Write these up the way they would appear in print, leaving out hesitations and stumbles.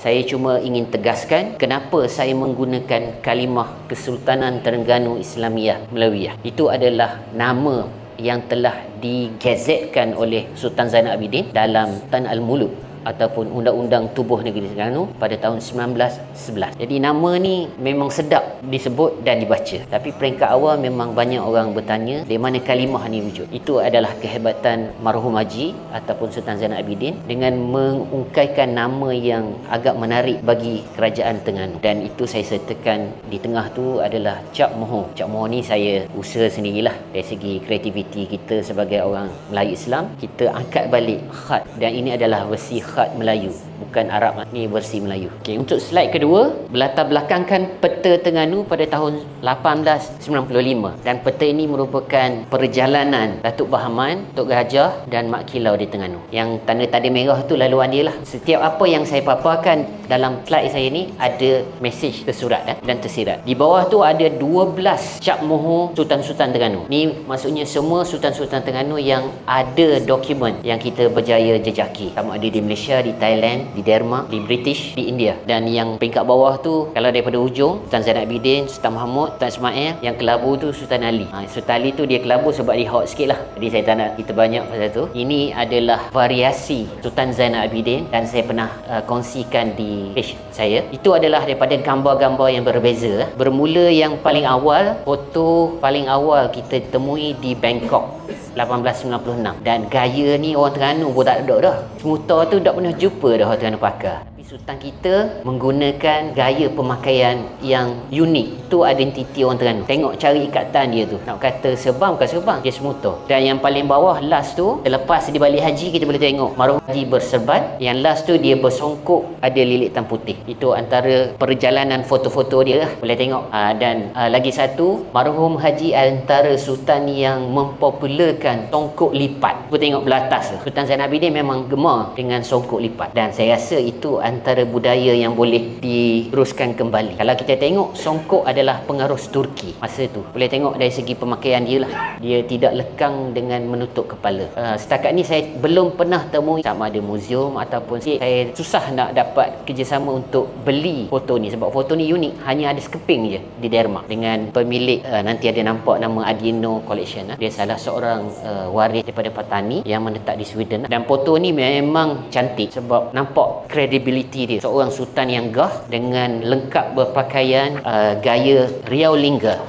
Saya cuma ingin tegaskan kenapa saya menggunakan kalimah Kesultanan Terengganu Islamiyah Melawiyah. Itu adalah nama yang telah digazetkan oleh Sultan Zainal Abidin dalam Tan Al-Muluk ataupun Undang-Undang Tubuh Negeri Terengganu pada tahun 1911. Jadi nama ni memang sedap disebut dan dibaca. Tapi peringkat awal memang banyak orang bertanya dari mana kalimah ni wujud. Itu adalah kehebatan marhum Haji ataupun Sultan Zainal Abidin dengan mengungkaikan nama yang agak menarik bagi kerajaan Terengganu. Dan itu saya sertakan di tengah tu adalah Cap Moho. Cap Moho ni saya usaha sendirilah dari segi kreativiti kita sebagai orang Melayu Islam. Kita angkat balik khat dan ini adalah versi khat Melayu, bukan Arab. Ni versi Melayu. Okey, untuk slide kedua, berlatar belakangkan peta Terengganu pada tahun 1895 dan peta ini merupakan perjalanan Datuk Bahaman, Tok Gajah dan Mak Kilau di Terengganu. Yang tanda tadi merah tu laluan dia lah. Setiap apa yang saya paparkan dalam slide saya ni ada mesej tersurat dan tersirat. Di bawah tu ada 12 cap moho Sultan-Sultan Terengganu. Ni maksudnya semua Sultan-Sultan Terengganu yang ada dokumen yang kita berjaya jejaki. Sama ada di Malaysia, di Thailand, di Denmark, di British, di India. Dan yang peringkat bawah tu kalau daripada ujung Sultan Zainal Abidin, Sultan Mahmud, Sultan Ismail. Yang kelabu tu Sultan Ali. Sultan Ali tu dia kelabu sebab dia hot sikit lah. Jadi saya tak nak kita banyak pasal tu. Ini adalah variasi Sultan Zainal Abidin dan saya pernah kongsikan di page saya. Itu adalah daripada gambar-gambar yang berbeza. Bermula yang paling awal, foto paling awal kita temui di Bangkok 1896 dan gaya ni orang Terengganu pun tak ada dah. Semuta tu tak pernah jumpa dah orang Terengganu pakai. Sultan kita menggunakan gaya pemakaian yang unik. Itu identiti orang Terengganu. Tengok cari ikatan dia tu. Nak kata serban bukan serban, dia semuta. Dan yang paling bawah last tu, selepas di balik haji kita boleh tengok marhum haji berserban. Yang last tu dia bersongkok ada lilitan putih. Itu antara perjalanan foto-foto dia lah. Boleh tengok. Dan lagi satu, marhum haji antara sultan yang mempopularkan songkok lipat. Kita tengok belah atas tu. Sultan Zainal Abidin memang gemar dengan songkok lipat. Dan saya rasa itu antara budaya yang boleh diteruskan kembali. Kalau kita tengok, songkok adalah pengarus Turki masa tu. Boleh tengok dari segi pemakaian dia lah. Dia tidak lekang dengan menutup kepala. Setakat ni saya belum pernah temui sama ada muzium ataupun saya susah nak dapat kerjasama untuk beli foto ni sebab foto ni unik. Hanya ada sekeping je di Denmark dengan pemilik nanti ada nampak nama Adino Collection. Dia salah seorang waris daripada petani yang menetap di Sweden. Dan foto ni memang cantik sebab nampak credibility dia. Seorang sultan yang gah dengan lengkap berpakaian gaya Riau Lingga.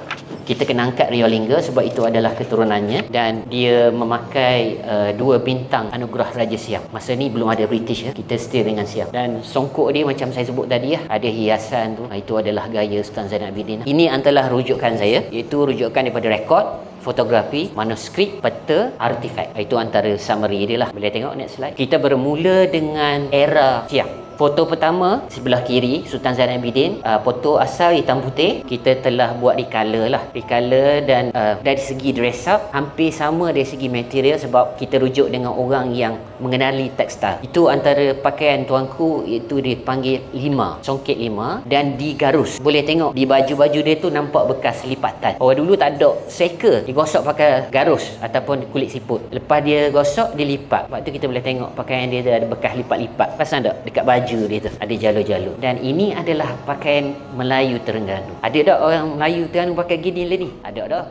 Kita kena angkat Riau Lingga sebab itu adalah keturunannya dan dia memakai 2 bintang anugerah Raja Siam. Masa ni belum ada British ya. Kita still dengan Siam. Dan songkok dia macam saya sebut tadi ya, ada hiasan tu. Itu adalah gaya Sultan Zainal Abidin. Ini adalah rujukan saya, iaitu rujukan daripada rekod, fotografi, manuskrip, peta, artifak. Itu antara summary dia lah. Boleh tengok next slide. Kita bermula dengan era Siam. Foto pertama sebelah kiri Sultan Zainal Abidin, foto asal hitam putih. Kita telah buat recolor lah, recolor dan dari segi dress up hampir sama dari segi material sebab kita rujuk dengan orang yang mengenali tekstil. Itu antara pakaian tuanku, iaitu dipanggil lima, songket lima dan digarus. Boleh tengok di baju-baju dia tu nampak bekas lipatan. Orang dulu tak ada seker, dia gosok pakai garus ataupun kulit siput. Lepas dia gosok, dia lipat. Lepas tu kita boleh tengok pakaian dia ada bekas lipat-lipat. Pasal tak? Dekat baju dia tu ada jalur-jalur. Dan ini adalah pakaian Melayu Terengganu. Ada tak orang Melayu Terengganu pakai gini lah ni? Ada tak?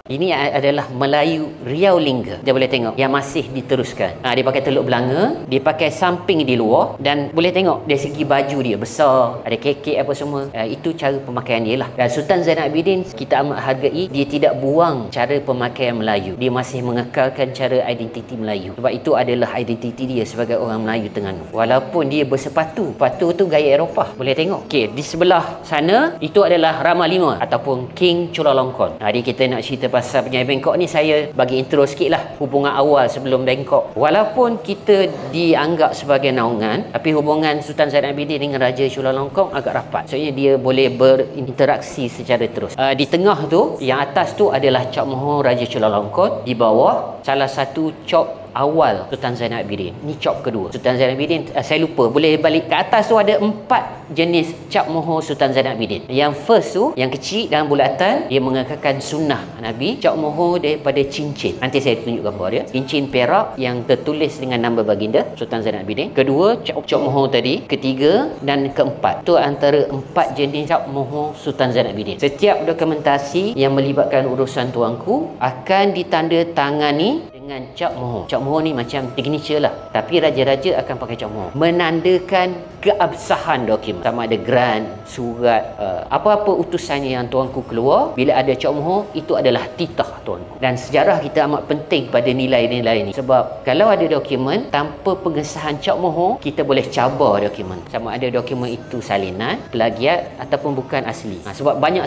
Ini adalah Melayu Riau Lingga. Dia boleh tengok yang masih diteruskan. Dia pakai teluk belanga, dia pakai samping di luar dan boleh tengok dari segi baju dia besar, ada kekek apa semua. Itu cara pemakaian dia lah. Dan Sultan Zainal Abidin kita amat hargai, dia tidak buang cara pemakaian Melayu. Dia masih mengekalkan cara identiti Melayu. Sebab itu adalah identiti dia sebagai orang Melayu Terengganu. Walaupun dia bersepatu, sepatu tu gaya Eropah. Boleh tengok. Okey, di sebelah sana itu adalah Rama V ataupun King Chulalongkorn. Jadi kita nak cerita pasal penjaya Bangkok ni, saya bagi intro sikit lah hubungan awal sebelum Bangkok. Walaupun kita dianggap sebagai naungan, tapi hubungan Sultan Zainal Abidin dengan Raja Chulalongkorn agak rapat. Maksudnya dia boleh berinteraksi secara terus. Di tengah tu, yang atas tu adalah Cap Moho Raja Chulalongkorn. Di bawah salah satu cop awal Sultan Zainal Abidin. Ni cap kedua Sultan Zainal Abidin. Saya lupa, boleh balik ke atas tu ada 4 jenis cap mohon Sultan Zainal Abidin. Yang first tu, yang kecil dalam bulatan, dia mengekalkan sunnah Nabi, cap mohon daripada cincin. Nanti saya tunjuk gambar dia. Cincin perak yang tertulis dengan nama baginda Sultan Zainal Abidin. Kedua, cap mohon tadi. Ketiga dan keempat. Tu antara 4 jenis cap mohon Sultan Zainal Abidin. Setiap dokumentasi yang melibatkan urusan tuanku akan ditandatangani dengan cap mohon. Cap mohon ni macam signature lah, tapi raja-raja akan pakai cap mohon, menandakan keabsahan dokumen. Sama ada grant, surat, apa-apa utusannya yang tuanku keluar, bila ada cap mohon, itu adalah titah tuanku. Dan sejarah kita amat penting pada nilai-nilai ni, sebab kalau ada dokumen tanpa pengesahan cap mohon, kita boleh cabar dokumen, sama ada dokumen itu salinan, plagiat ataupun bukan asli. Sebab banyak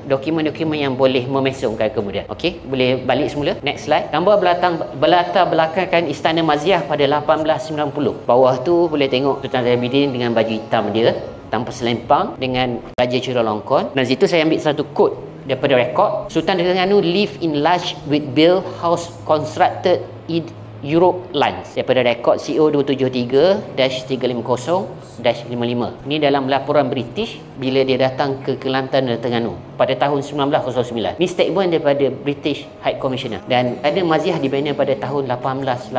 dokumen-dokumen yang boleh memesongkan kemudian. Okey, boleh balik semula. Next slide. Gambar berlatar belakangkan Istana Maziah pada 1890. Bawah tu boleh tengok Sultan Zainal Abidin dengan baju hitam dia, tanpa selempang, dengan Raja Chulalongkorn. Dan situ saya ambil satu quote daripada rekod. Sultan Terengganu live in large with built house constructed in Europe lines, daripada rekod CO 273-350-55. Ini dalam laporan British bila dia datang ke Kelantan dan Terengganu pada tahun 1909. Ini statement daripada British High Commissioner. Dan ada maziah dibina pada tahun 1881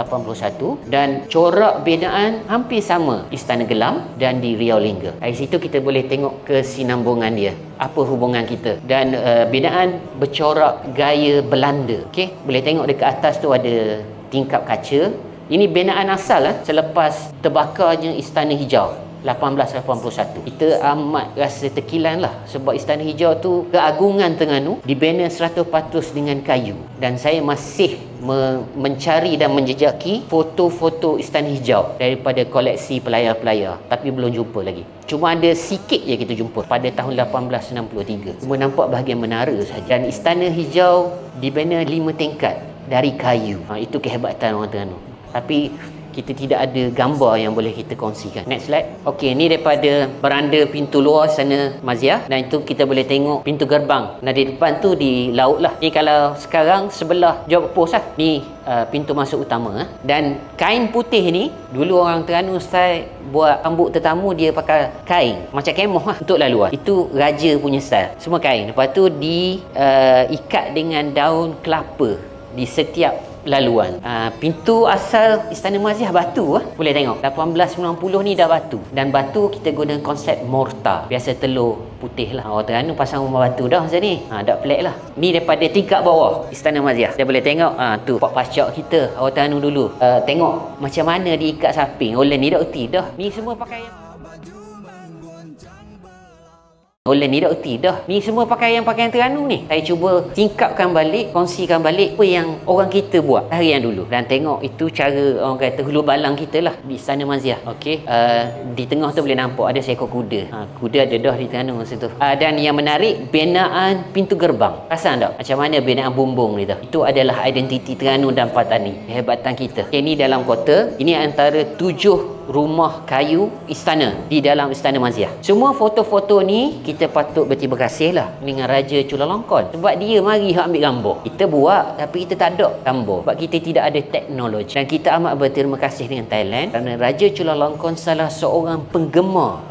dan corak binaan hampir sama Istana Gelam dan di Riau Lingga. Dari situ kita boleh tengok kesinambungan dia, apa hubungan kita. Dan binaan bercorak gaya Belanda. Okey, boleh tengok dekat atas tu ada tingkap kaca. Ini binaan asal selepas terbakarnya Istana Hijau 1881. Kita amat rasa terkilan lah, sebab Istana Hijau tu keagungan Terengganu dibina 100% dengan kayu. Dan saya masih mencari dan menjejaki foto-foto Istana Hijau daripada koleksi pelayar-pelayar, tapi belum jumpa lagi. Cuma ada sikit je kita jumpa pada tahun 1863. Cuma nampak bahagian menara saja. Dan Istana Hijau dibina 5 tingkat dari kayu. Itu kehebatan orang Terengganu. Tapi kita tidak ada gambar yang boleh kita kongsikan. Next slide. Okey, ni daripada beranda pintu luar Istana Maziah. Dan itu kita boleh tengok pintu gerbang. Nah, di depan tu di laut lah. Ni kalau sekarang sebelah Johor Pos lah. Ni pintu masuk utama. Dan kain putih ni, dulu orang Terengganu style buat rambut tetamu, dia pakai kain macam kemoh lah untuk laluan. Itu raja punya style. Semua kain. Lepas tu ikat dengan daun kelapa di setiap laluan. Pintu asal Istana Maziah batu boleh tengok 1890 ni dah batu. Dan batu kita guna konsep mortar, biasa telur putih lah. Orang Terengganu pasang rumah batu dah macam ni. Dah pelik lah. Ni daripada tingkat bawah Istana Maziah, dia boleh tengok tu pak pascak kita orang Terengganu dulu. Tengok macam mana diikat samping. Oleh ni dah uti dah. Ni semua pakaian Ni semua pakaian Terengganu ni. Saya cuba tingkapkan balik, kongsikan balik apa yang orang kita buat hari yang dulu. Dan tengok itu cara orang kata hulu balang kita lah di Istana Maziah. Okey, di tengah tu boleh nampak ada seekor kuda. Kuda ada dah di Terengganu masa tu. Dan yang menarik, binaan pintu gerbang. Perasan tak macam mana binaan bumbung ni tu? Itu adalah identiti Terengganu dan Patani, kehebatan kita. Okay, ni dalam kota. Ini antara 7 rumah kayu istana di dalam Istana Maziah. Semua foto-foto ni kita patut berterima kasih lah dengan Raja Chulalongkorn, sebab dia mari ambil gambar. Kita buat tapi kita tak ada gambar, sebab kita tidak ada teknologi. Dan kita amat berterima kasih dengan Thailand kerana Raja Chulalongkorn salah seorang penggemar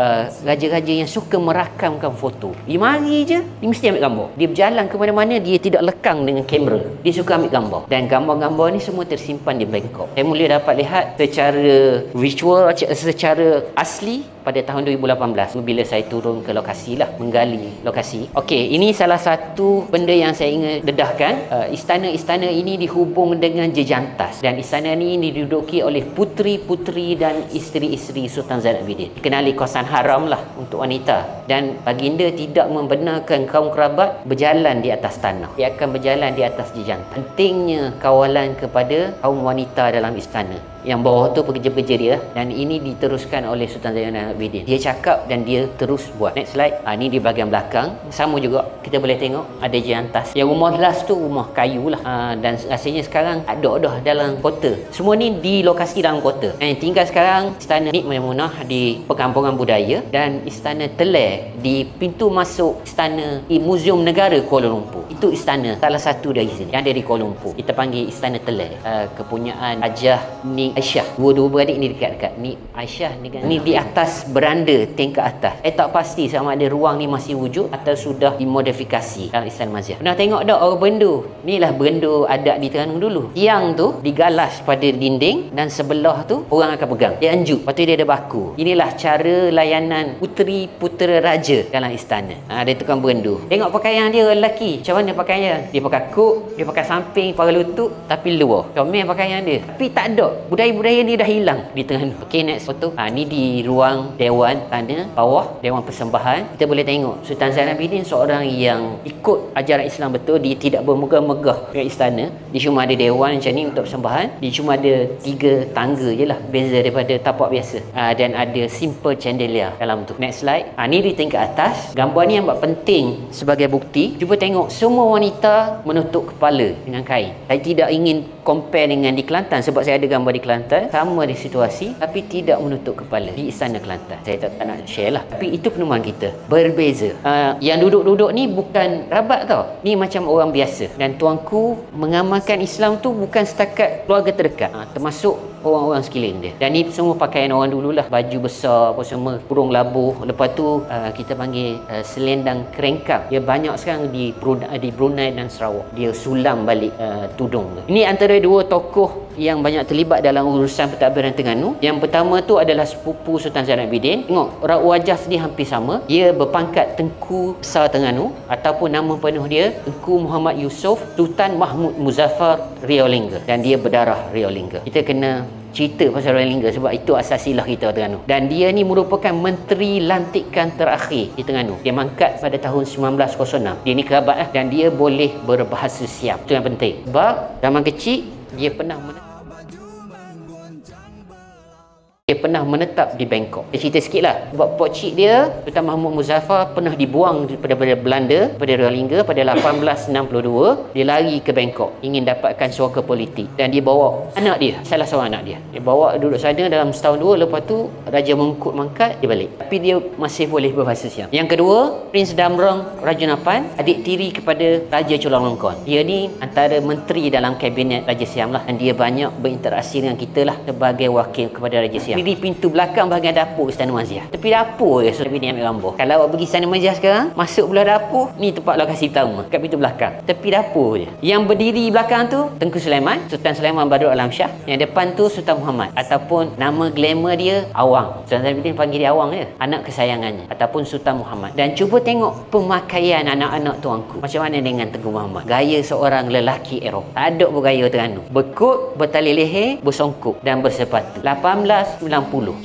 raja-raja yang suka merakamkan foto. Dia mari je, dia mesti ambil gambar. Dia berjalan ke mana-mana, dia tidak lekang dengan kamera. Dia suka ambil gambar. Dan gambar-gambar ni semua tersimpan di Bangkok. Saya mula dapat lihat secara visual, secara asli pada tahun 2018 bila saya turun ke lokasi lah, menggali lokasi. Okey, ini salah satu benda yang saya ingin dedahkan. Istana-istana ini dihubung dengan jejantas, dan istana ini diduduki oleh puteri-puteri dan isteri-isteri Sultan Zainal Abidin. Dikenali kawasan haram lah untuk wanita, dan baginda tidak membenarkan kaum kerabat berjalan di atas tanah. Dia akan berjalan di atas jejantas. Pentingnya kawalan kepada kaum wanita dalam istana. Yang bawah tu pekerja-pekerja dia, dan ini diteruskan oleh Sultan Zainal Abidin. Dia cakap dan dia terus buat. Next slide. Ini di bahagian belakang sama juga, kita boleh tengok ada jejantas. Yang rumah last tu rumah kayu lah. Dan rasanya sekarang ada dah dalam kota. Semua ni di lokasi dalam kota. Tinggal sekarang Istana Nik Maimunah di Perkampungan Budaya, dan Istana Teler di pintu masuk istana di Muzium Negara Kuala Lumpur. Itu istana salah satu dari sini yang ada di Kuala Lumpur. Kita panggil Istana Telai. Kepunyaan Hajah Nik Aisyah. Dua-dua beradik ni dekat-dekat. Nik Aisyah ni di atas beranda tingkat atas. Tak pasti sama ada ruang ni masih wujud atau sudah dimodifikasi dalam Istana Maziah. Pernah tengok tak orang bendo? Inilah bendo adat di Terengganu dulu. Tiang tu digalas pada dinding dan sebelah tu orang akan pegang. Dia anjuk. Lepas tu dia ada baku. Inilah cara layanan puteri-putera raja dalam istana. Dia tukang bendo. Tengok pakaian dia lelaki. Macam mana pakaian? Dia pakai kuk, dia pakai samping, pakai lutut, tapi luar. Comel pakaian dia. Tapi tak ada. Budaya-budaya ni dah hilang di Terengganu. Okey, next foto. Ni di ruang dewan sana, bawah, dewan persembahan. Kita boleh tengok Sultan Zainal Abidin seorang yang ikut ajaran Islam betul. Dia tidak bermegah-megah dekat istana. Dia cuma ada dewan macam ni untuk persembahan. Dia cuma ada 3 tangga je lah. Beza daripada tapak biasa. Dan ada simple chandelier dalam tu. Next slide. Ni di tingkat atas. Gambar ni yang penting sebagai bukti. Cuba tengok semua wanita menutup kepala dengan kain. Saya tidak ingin compare dengan di Kelantan sebab saya ada gambar di Kelantan. Sama di situasi tapi tidak menutup kepala di Istana Kelantan. Saya tak nak share lah. Tapi itu penemuan kita. Berbeza. Yang duduk-duduk ni bukan rabat tau. Ni macam orang biasa. Dan tuanku mengamalkan Islam tu bukan setakat keluarga terdekat. Termasuk orang-orang sekeliling dia. Dan ni semua pakaian orang dululah. Baju besar apa semua. Kurung labuh. Lepas tu kita panggil selendang kerengkang. Dia banyak sekarang di Brunei dan Sarawak. Dia sulam balik tudung tu. Ini antara 2 tokoh yang banyak terlibat dalam urusan pentadbiran Terengganu. Yang pertama tu adalah sepupu Sultan Zainal Abidin. Tengok, wajah dia hampir sama. Dia berpangkat Tengku Besar Terengganu ataupun nama penuh dia Tengku Muhammad Yusof Sultan Mahmud Muzaffar Riau Lingga. Dan dia berdarah Riau Lingga. Kita kena cerita pasal Riau Lingga sebab itu asasilah kita Terengganu. Dan dia ni merupakan menteri lantikan terakhir di Terengganu. Dia mangkat pada tahun 1906. Dia ni kerabat dan dia boleh berbahasa Siam. Itu yang penting. Sebab zaman kecil dia pernah menetap di Bangkok. Dia cerita sikit lah. Sebab pokcik dia, Sultan Mahmud Muzaffar, pernah dibuang daripada Belanda, pada Riau Lingga pada 1862. Dia lari ke Bangkok, ingin dapatkan suaka politik. Dan dia bawa anak dia, salah seorang anak dia. Dia bawa duduk sana dalam setahun 2. Lepas tu, Raja Mengkut mangkat, dia balik. Tapi dia masih boleh berbahasa Siam. Yang kedua, Prince Damrong Rajunapan, adik tiri kepada Raja Chulalongkorn. Dia ni antara menteri dalam kabinet Raja Siam lah. Dan dia banyak berinteraksi dengan kita lah sebagai wakil kepada Raja Siam. Di pintu belakang bahagian dapur Istana Maziah. Tepi dapur je Sultan Abidin ambil gambar. Kalau awak pergi Istana Maziah sekarang, masuk belah dapur, ni tempat lokasi utama, kat pintu belakang. Tepi dapur je. Yang berdiri belakang tu Tengku Sulaiman, Sultan Sulaiman Badrul Alam Shah. Yang depan tu Sultan Muhammad ataupun nama glamour dia Awang. Sultan Abidin panggil dia Awang je, anak kesayangannya, ataupun Sultan Muhammad. Dan cuba tengok pemakaian anak-anak tuanku. Macam mana dengan Tengku Muhammad? Gaya seorang lelaki Eropah. Tak ada bergaya Terengganu. Berkut, bertali leher, bersongkok dan bersepatu. 1890.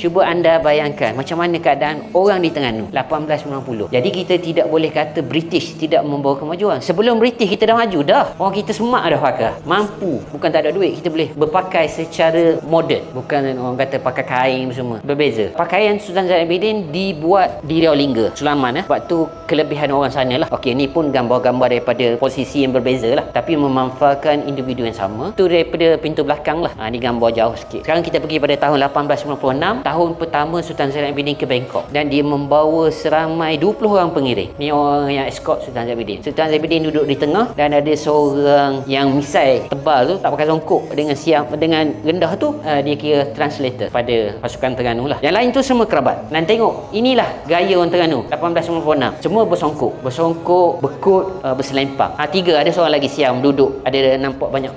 Cuba anda bayangkan macam mana keadaan orang di Terengganu 1890. Jadi kita tidak boleh kata British tidak membawa kemajuan. Sebelum British kita dah maju dah. Orang kita semak dah pakai. Mampu. Bukan tak ada duit. Kita boleh berpakai secara moden. Bukan orang kata pakai kain semua. Berbeza. Pakaian Sultan Zainal Abidin dibuat di Riau Lingga. Sulaman Sebab tu kelebihan orang sana lah. Okey, ni pun gambar-gambar daripada posisi yang berbeza lah. Tapi memanfaatkan individu yang sama. Tu daripada pintu belakang lah. Ni gambar jauh sikit. Sekarang kita pergi pada tahun 1896. Tahun pertama Sultan Zainal Abidin ke Bangkok. Dan dia membawa seramai 20 orang pengiring. Ni orang yang escort Sultan Zainal Abidin. Sultan Zainal Abidin duduk di tengah. Dan ada seorang yang misai tebal tu, tak pakai songkok, dengan siap, dengan rendah tu, dia kira translator pada pasukan Terengganu lah. Yang lain tu semua kerabat. Dan tengok, inilah gaya orang Terengganu 1896. Semua bersongkok, berkut, berselempang. 3 ada seorang lagi Siam duduk. Ada nampak banyak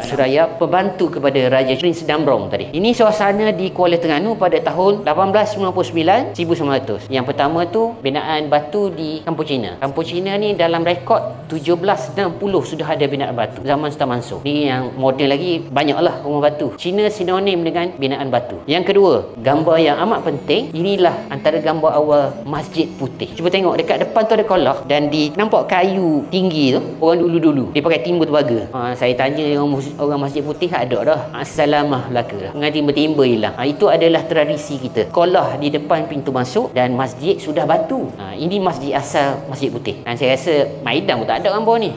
Suraya pembantu kepada Raja Prince Damrong tadi. Ini suasana di Kuala Terengganu pada tahun 1899 1900. Yang pertama tu binaan batu di Kampung Cina. Kampung Cina ni dalam rekod 1760 sudah ada binaan batu zaman Sultan Mansur. Ni yang moden lagi, banyaklah rumah batu. Cina sinonim dengan binaan batu. Yang kedua, gambar yang amat penting, inilah antara gambar awal Masjid Putih. Cuba tengok dekat depan tu ada kolak dan nampak kayu tinggi tu. Orang dulu dia pakai timba tembaga. Saya tanya orang Masjid Putih, ada dah. Assalamah laka. Dengan timba-timba hilang. Itu adalah tradisi kita. Sekolah di depan pintu masuk dan masjid sudah batu. Ini masjid asal Masjid Putih. Dan saya rasa Maidam pun tak ada gambar ni.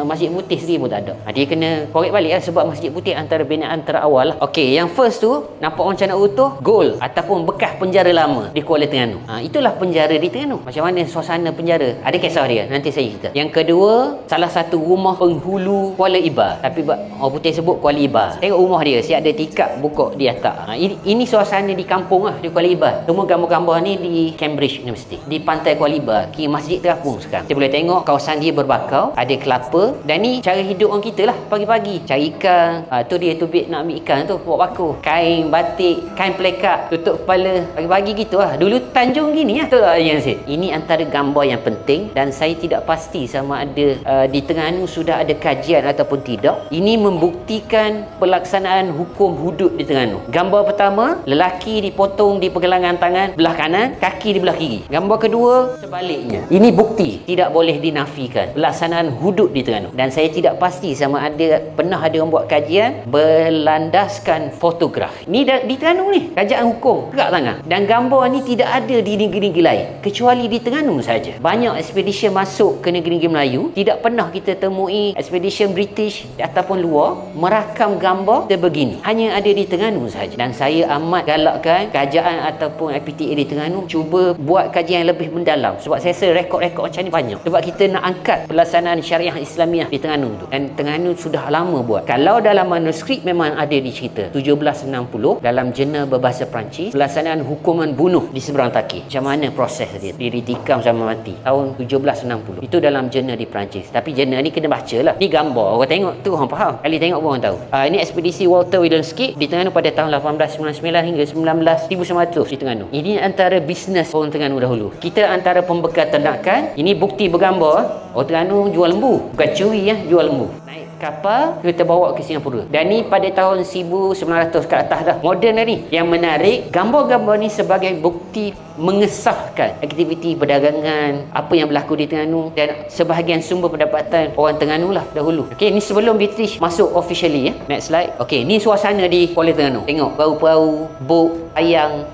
Masjid Putih sendiri pun tak ada. Dia kena korek balik lah, sebab Masjid Putih antara binaan terawal lah. Okey, yang first tu nampak macam nak utuh gold ataupun bekas penjara lama di Kuala Terengganu. Itulah penjara di Terengganu. Macam mana suasana penjara? Ada kisah dia, nanti saya cerita. Yang kedua, salah satu rumah penghulu Kuala Ibar. Tapi orang Putih sebut Kuala Ibar. Tengok rumah dia, siap ada tikar buka di atas. Ini suasana di kampung lah, di Kuala Ibar. Semua gambar-gambar ni di Cambridge University, di pantai Kuala Ibar. Kini masjid terapung sekarang. Kita boleh tengok kawasan dia berbakau, ada kelapa. Dan ni cara hidup orang kita lah, pagi-pagi cari ikan. Tu dia tubik nak ambil ikan tu, buat bakul. Kain batik, kain pelekak, tutup kepala, pagi-pagi gitu lah. Dulu Tanjung gini lah. Betul tak yang saya? Ini antara gambar yang penting, dan saya tidak pasti sama ada di Terengganu sudah ada kajian ataupun tidak. Ini membuktikan pelaksanaan hukum hudud di Terengganu. Gambar pertama, lelaki dipotong di pergelangan tangan belah kanan, kaki di belah kiri. Gambar kedua, sebaliknya. Ini bukti, tidak boleh dinafikan pelaksanaan hudud di Terengganu. Dan saya tidak pasti sama ada pernah ada orang buat kajian berlandaskan fotografi. Ni di Terengganu ni, kajian hukum gerak tangan. Dan gambar ni tidak ada di negeri-negeri lain kecuali di Terengganu saja. Banyak ekspedisi masuk ke negeri-negeri Melayu, tidak pernah kita temui ekspedisi British ataupun luar merakam gambar sebegini. Hanya ada di Terengganu saja. Dan saya amat galakkan kerajaan ataupun IPTA di Terengganu cuba buat kajian yang lebih mendalam, sebab saya rasa rekod-rekod macam ni banyak. Sebab kita nak angkat pelaksanaan syariah Islamiah di Terengganu tu, dan Terengganu sudah lama buat. Kalau dalam manuskrip memang ada dicerita 1760 dalam jurnal berbahasa Perancis, pelaksanaan hukuman bunuh di seberang Taki. Macam mana proses dia ditikam sampai mati tahun 1760. Itu dalam jurnal di Perancis. Tapi jurnal ni kena baca lah. Ni gambar, orang tengok tu orang faham. Kali tengok pun orang tahu. Ini ekspedisi Walter Williamsky di Terengganu pada tahun 1899 hingga 1900 di Terengganu. Ini antara bisnes orang Terengganu dahulu. Kita antara pembekal ternakan. Ini bukti bergambar. Orang Terengganu jual lembu, bukan curi ya, jual lembu. Naik kapal, kita bawa ke Singapura. Dan ni pada tahun 1900 ke atas dah. Moden dah ni. Yang menarik, gambar-gambar ni sebagai bukti mengesahkan aktiviti perdagangan apa yang berlaku di Terengganu dan sebahagian sumber pendapatan orang Terengganu lah dahulu. Okey, ni sebelum British masuk officially ya. Next slide. Okey, ni suasana di Kuala Terengganu. Tengok perahu-perahu, bot, ayang.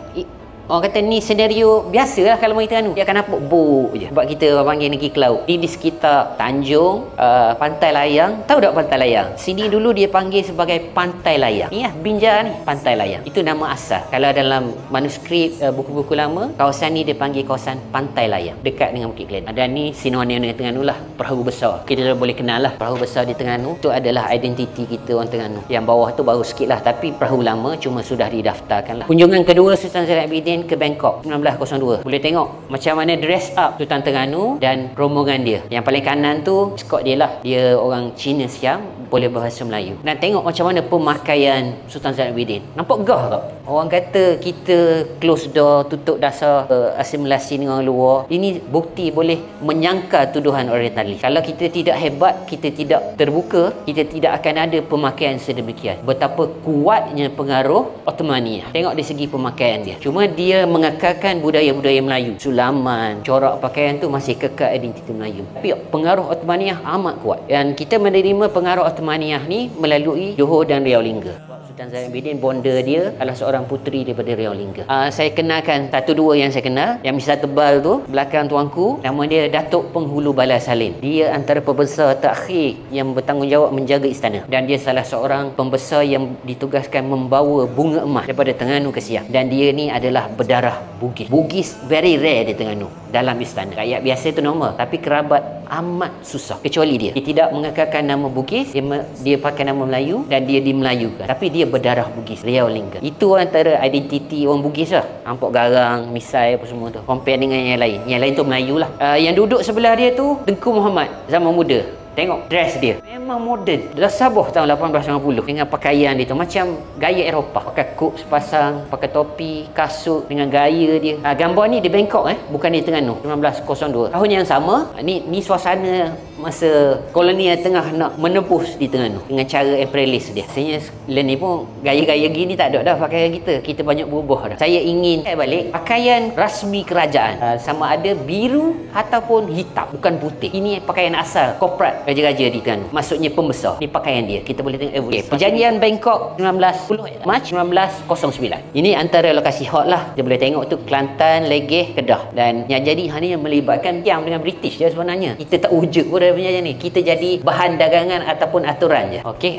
Orang kata ni senario biasa lah kalau main Terengganu. Dia akan nampak bot je. Sebab kita orang panggil negeri Kelaut. Di sekitar Tanjung, Pantai Layang. Tahu tak Pantai Layang? Sini dulu dia panggil sebagai Pantai Layang. Ni lah Binjai ni, Pantai Layang. Itu nama asal. Kalau dalam manuskrip buku-buku lama, kawasan ni dia panggil kawasan Pantai Layang, dekat dengan Bukit Glen. Dan ni sinonim dengan Terengganu lah, perahu besar. Kita boleh kenal lah perahu besar di Terengganu. Itu adalah identiti kita orang Terengganu. Yang bawah tu baru sikit lah, tapi perahu lama cuma sudah didaftarkan lah. Kunjungan kedua Sultan Zainal Abidin ke Bangkok 1902. Boleh tengok macam mana dress up Sultan Terengganu dan rombongan dia. Yang paling kanan tu skot dia lah. Dia orang Cina Siam, boleh bahasa Melayu. Dan tengok macam mana pemakaian Sultan Zainal Abidin. Nampak gah tak? Orang kata kita close door, tutup dasar asimilasi dengan orang luar. Ini bukti boleh menyangkal tuduhan orientalis. Kalau kita tidak hebat, kita tidak terbuka, kita tidak akan ada pemakaian sedemikian. Betapa kuatnya pengaruh Ottomania. Tengok dari segi pemakaian dia. Cuma dia mengekalkan budaya-budaya Melayu. Sulaman, corak pakaian tu masih kekal identiti Melayu. Tapi pengaruh Ottomania amat kuat. Dan kita menerima pengaruh Ottomania ni melalui Johor dan Riau Lingga. Sultan Zainal Abidin, bonda dia adalah seorang puteri daripada Riau Lingga. Saya kenalkan satu dua yang saya kenal. Yang misal tebal tu, belakang tuanku, nama dia Datuk Penghulu Balai Salim. Dia antara pembesar terakhir yang bertanggungjawab menjaga istana. Dan dia salah seorang pembesar yang ditugaskan membawa bunga emas daripada Terengganu ke Siak. Dan dia ni adalah berdarah Bugis. Bugis very rare di Terengganu dalam istana. Rakyat biasa tu normal, tapi kerabat amat susah. Kecuali dia tidak mengekalkan nama Bugis, dia pakai nama Melayu dan dia dimelayukan. Tapi dia berdarah Bugis, Riau Lingga. Itu antara identiti orang Bugis lah. Ampok garang, misai apa semua tu. Compare dengan yang lain. Yang lain tu Melayu lah. Yang duduk sebelah dia tu Tengku Muhammad zaman muda. Tengok dress dia, memang moden. Dah Sabah tahun 1890 dengan pakaian dia tu macam gaya Eropah. Pakai kop sepasang, pakai topi, kasut dengan gaya dia. Gambar ni di Bangkok bukan di Terengganu. 1902. Tahun yang sama, ni suasana masa kolonial tengah nak menebus di Terengganu dengan cara imperialis dia. Sebenarnya Len ni pun gaya-gaya gini tak ada dah pakaian kita banyak berubah dah. Saya ingin balik pakaian rasmi kerajaan, sama ada biru ataupun hitam, bukan putih. Ini pakaian asal korporat raja-raja di Terengganu, maksudnya pembesar. Ni pakaian dia, kita boleh tengok evolusi. Perjanjian Bangkok 19 Mac 1909. Ini antara lokasi hot lah. Kita boleh tengok tu Kelantan, Legeh, Kedah. Dan yang jadi hanya melibatkan yang dengan British je sebenarnya. Kita tak wujud pun dalam perjanjian ni. Kita jadi bahan dagangan ataupun aturan je. Okey,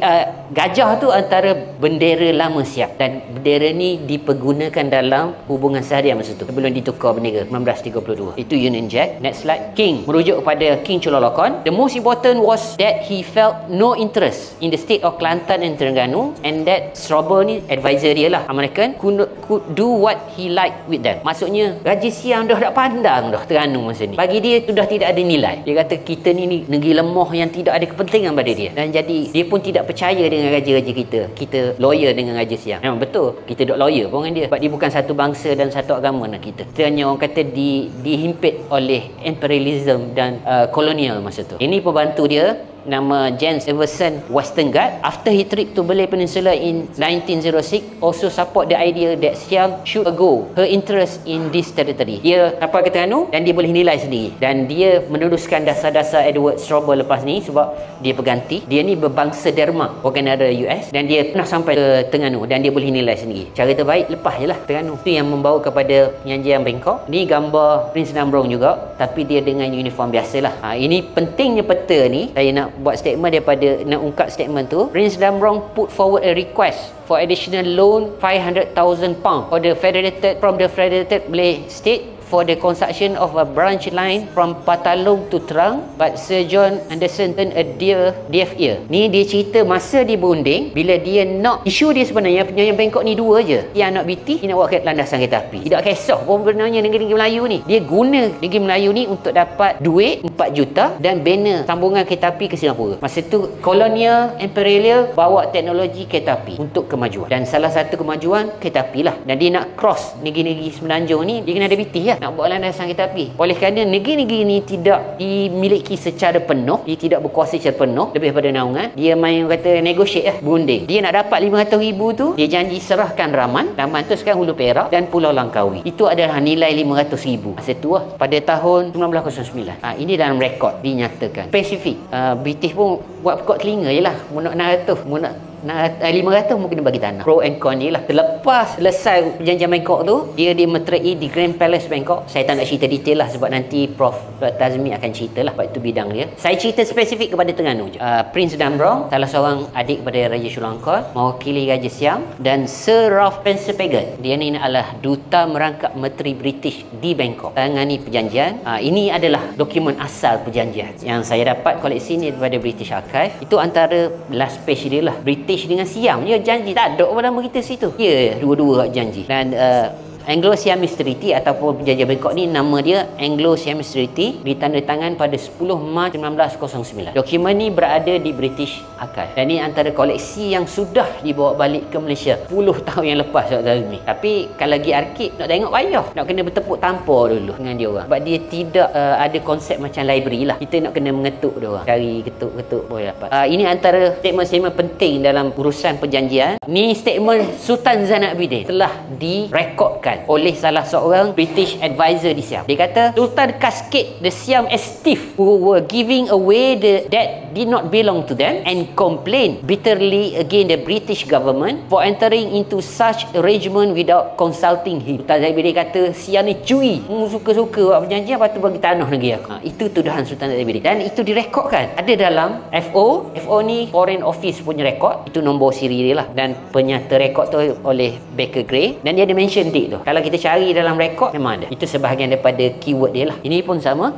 gajah tu antara bendera lama siap, dan bendera ni dipergunakan dalam hubungan seharian masa tu sebelum ditukar bendera 1932. Itu Union Jack. Next slide. King merujuk kepada King Chulalongkorn. The most important was that he felt no interest in the state of Kelantan and Terengganu, and that Strobel ni advisor dia lah, American, could do what he like with them. Maksudnya Raja Siam dah tak pandang dah Terengganu masa ni. Bagi dia sudah tidak ada nilai. Dia kata kita ni negeri lemah yang tidak ada kepentingan pada dia, dan jadi dia pun tidak percaya dengan raja-raja kita. Kita loyal dengan Raja Siam. Memang betul, kita duk loyal pun dengan dia sebab dia bukan satu bangsa dan satu agama nak kita. Kita hanya orang kata dihimpit oleh imperialism dan kolonial masa tu. Ini pembantu dia nama James Everson Westengard. After he trip to Malay Peninsula in 1906, also support the idea that Siam should go her interest in this territory. Dia kapal ke Terengganu dan dia boleh nilai sendiri, dan dia meneruskan dasar-dasar Edward Strobel lepas ni sebab dia berganti. Dia ni berbangsa Denmark, warga negara US, dan dia pernah sampai ke Terengganu dan dia boleh nilai sendiri. Cara terbaik lepas je lah Terengganu. Itu yang membawa kepada Perjanjian Bangkok. Ni gambar Prince Damrong juga, tapi dia dengan uniform biasalah. Ini pentingnya peta ni. Saya nak buat statement daripada nak ungkap statement tu. Prince Damrong put forward a request for additional loan £500,000 from the Federated Malay State for the construction of a branch line from Patalung to Terang, but Sir John Anderson turned a deaf ear. Ni dia cerita masa dia berunding, bila dia nak, isu dia sebenarnya Perjanjian Bangkok ni dua je. Dia nak BT, dia nak buat landasan kereta api. Tidak kisah pun sebenarnya negeri-negeri Melayu ni. Dia guna negeri Melayu ni untuk dapat duit 4 juta dan bina sambungan kereta api ke Singapura. Masa tu kolonial imperial bawa teknologi kereta api untuk kemajuan, dan salah satu kemajuan kereta api lah. Dan dia nak cross negeri-negeri Semenanjung ni, dia kena ada BT lah nak buat landasan kereta api. Oleh kerana negeri-negeri ni tidak dimiliki secara penuh, dia tidak berkuasa secara penuh, lebih pada naungan, dia main kata negotiate lah, berunding. Dia nak dapat 500,000 tu, dia janji serahkan Raman tu sekarang Hulu Perak dan Pulau Langkawi. Itu adalah nilai 500,000 masa tu lah, pada tahun 1909. Ini dalam rekod dinyatakan. Spesifik. British pun buat pekok telinga je lah. Mu nak 600, mu nak 500 mungkin dia bagi tanah. Pro and con ni lah. Terlepas selesai Perjanjian Bangkok tu, dia dimeterai di Grand Palace Bangkok. Saya tak nak cerita detail lah sebab nanti Prof Tazmi akan cerita lah, sebab itu bidang dia. Saya cerita spesifik kepada Terengganu je. Prince Damrong, salah seorang adik kepada Raja Chulalongkorn, mewakili Raja Siam, dan Sir Ralph Spencer-Paget, dia ni adalah duta merangkap Menteri British di Bangkok, tangani perjanjian. Ini adalah dokumen asal perjanjian yang saya dapat koleksi ni daripada British Archive. Itu antara last page dia lah. British dengan Siam dia janji, tak ada apa nama kita situ. Ya, dua-dua janji. Dan Anglo-Siamese Treaty ataupun Perjanjian Bangkok ni, nama dia Anglo-Siamese Treaty, ditandatangan pada 10 Mac 1909. Dokumen ni berada di British Archive, dan ni antara koleksi yang sudah dibawa balik ke Malaysia 10 tahun yang lepas, Tapi kalau lagi arkib nak tengok payah, nak kena bertepuk tampar dulu dengan dia orang, sebab dia tidak ada konsep macam library lah. Kita nak kena mengetuk dia orang, cari ketuk-ketuk boleh dapat. Ini antara statement-statement penting dalam urusan perjanjian. Ni statement Sultan Zainal Abidin telah direkodkan oleh salah seorang British advisor di Siam. Dia kata Sultan cascade the Siam as thief who were giving away that did not belong to them, and complained bitterly against the British government for entering into such arrangement without consulting him. Sultan Zainal Abidin kata Siam ni curi, suka-suka buat perjanjian, lepas tu bagi tanah negeri aku. Itu tuduhan Sultan Zainal Abidin, dan itu direkodkan. Ada dalam FO ni Foreign Office punya rekod, itu nombor siri dia lah, dan penyata rekod tu oleh Baker Gray, dan dia ada mention date tu. Kalau kita cari dalam rekod memang ada. Itu sebahagian daripada keyword dia lah. Ini pun sama.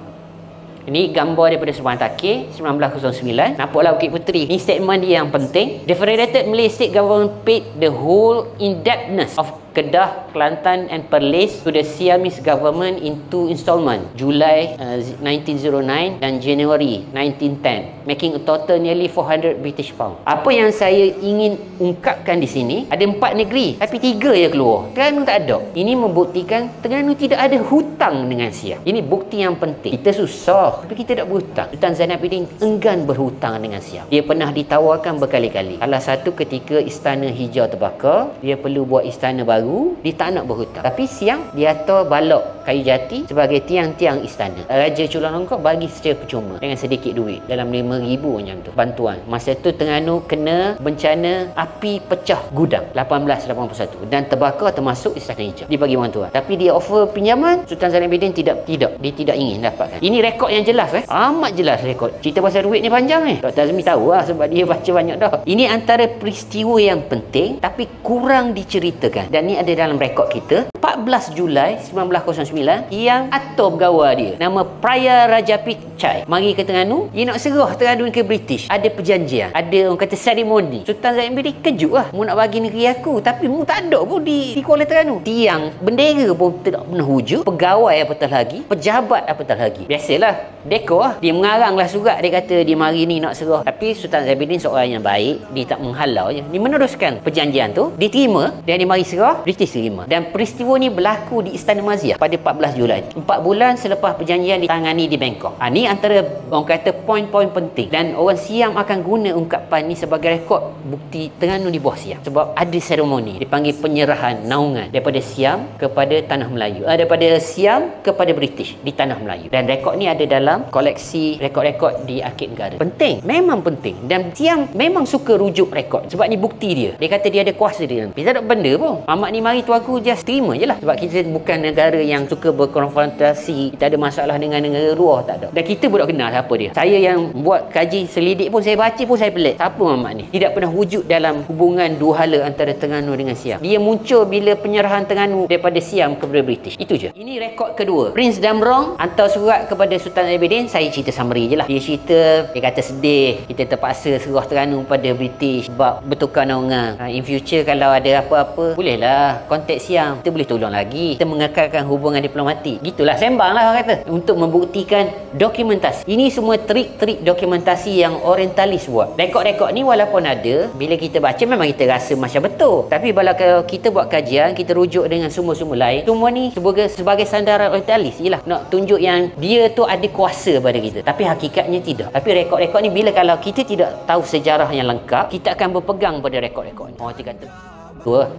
Ini gambar daripada Subang Takir 1909. Nampaklah Bukit Puteri. Ini statement dia yang penting. The Federated Malay State Government paid the whole indebtedness of Kedah, Kelantan and Perlis to the Siamese government in 2 installment, July 1909 dan January 1910, making a total nearly 400 British pound. Apa yang saya ingin ungkapkan di sini, ada 4 negeri tapi 3 yang keluar. Terengganu tak ada. Ini membuktikan Terengganu tidak ada hutang dengan Siam. Ini bukti yang penting. Kita susah tapi kita tak berhutang. Sultan Zainal Abidin enggan berhutang dengan Siam. Dia pernah ditawarkan berkali-kali. Salah satu ketika Istana Hijau terbakar, dia perlu buat istana baru, dia tak nak berhutang. Tapi Siam dia atur balok kayu jati sebagai tiang-tiang istana. Raja Chulalongkorn bagi secara percuma dengan sedikit duit, dalam 5,000 macam tu bantuan. Masa tu Terengganu kena bencana api pecah gudang 1881 dan terbakar termasuk Istana Hijau. Dia bagi bantuan. Tapi dia offer pinjaman, Sultan Zainal Abidin tidak. Dia tidak ingin dapatkan. Ini rekod yang jelas amat jelas rekod. Cerita pasal duit ni panjang Dr. Azmi tahu lah sebab dia baca banyak dah. Ini antara peristiwa yang penting tapi kurang diceritakan. Dan ni ada dalam rekod kita. 14 Julai 1909 yang atur pegawai dia nama Praya Rajapit Chai mari ke Terengganu. Dia nak serah Terengganu ke British. Ada perjanjian, ada orang kata seremoni. Sultan Zainal Abidin kejut lah, mu nak bagi negeri aku tapi mu tak ada pun di Kuala Terengganu. Tiang bendera pun tak pernah wujud, pegawai apatah lagi, pejabat apatah lagi. Biasalah dekor lah. Dia mengaranglah surat, dia kata dia mari ni nak serah. Tapi Sultan Zainal Abidin seorang yang baik, dia tak menghalau je. Dia meneruskan perjanjian tu, diterima dan dia mari serah, British terima. Dan peristiwa ni berlaku di Istana Maziah pada 14 Julai. 4 bulan selepas perjanjian ditangani di Bangkok. Ni antara orang kata poin-poin penting dan orang Siam akan guna ungkapan ni sebagai rekod bukti Terengganu di bawah Siam. Sebab ada seremoni dipanggil penyerahan naungan daripada Siam kepada tanah Melayu, daripada Siam kepada British di tanah Melayu. Dan rekod ni ada dalam koleksi rekod-rekod di Arkib Negara. Penting, memang penting. Dan Siam memang suka rujuk rekod sebab ni bukti dia. Dia kata dia ada kuasa dia. Kita tak ada benda pun. Mamat ni mari tu aku just terima je lah. Sebab kita bukan negara yang suka berkonfrontasi. Kita ada masalah dengan negara luar, tak ada. Dan kita pun tak kenal siapa dia. Saya yang buat kaji selidik pun, saya baca pun saya pelik. Siapa Mamat ni? Tidak pernah wujud dalam hubungan dua hala antara Terengganu dengan Siam. Dia muncul bila penyerahan Terengganu daripada Siam kepada British. Itu je. Ini rekod kedua. Prince Damrong hantar surat kepada Sultan Abidin. Saya cerita summary je lah. Dia cerita, dia kata sedih kita terpaksa serah Terengganu pada British sebab bertukar naungan. In future kalau ada apa-apa, bolehlah kontak Siam. Kita boleh tolong lagi. Kita mengekalkan hubungan diplomatik. Gitulah, sembang lah orang kata. Untuk membuktikan dokumentasi. Ini semua trik-trik dokumentasi yang orientalis buat. Rekod-rekod ni walaupun ada, bila kita baca memang kita rasa macam betul. Tapi kalau kita buat kajian, kita rujuk dengan sumber-sumber lain, semua ni sebagai sandaran orientalis je lah. Nak tunjuk yang dia tu ada kuasa pada kita. Tapi hakikatnya tidak. Tapi rekod-rekod ni kalau kita tidak tahu sejarah yang lengkap, kita akan berpegang pada rekod-rekod ni. Orang kata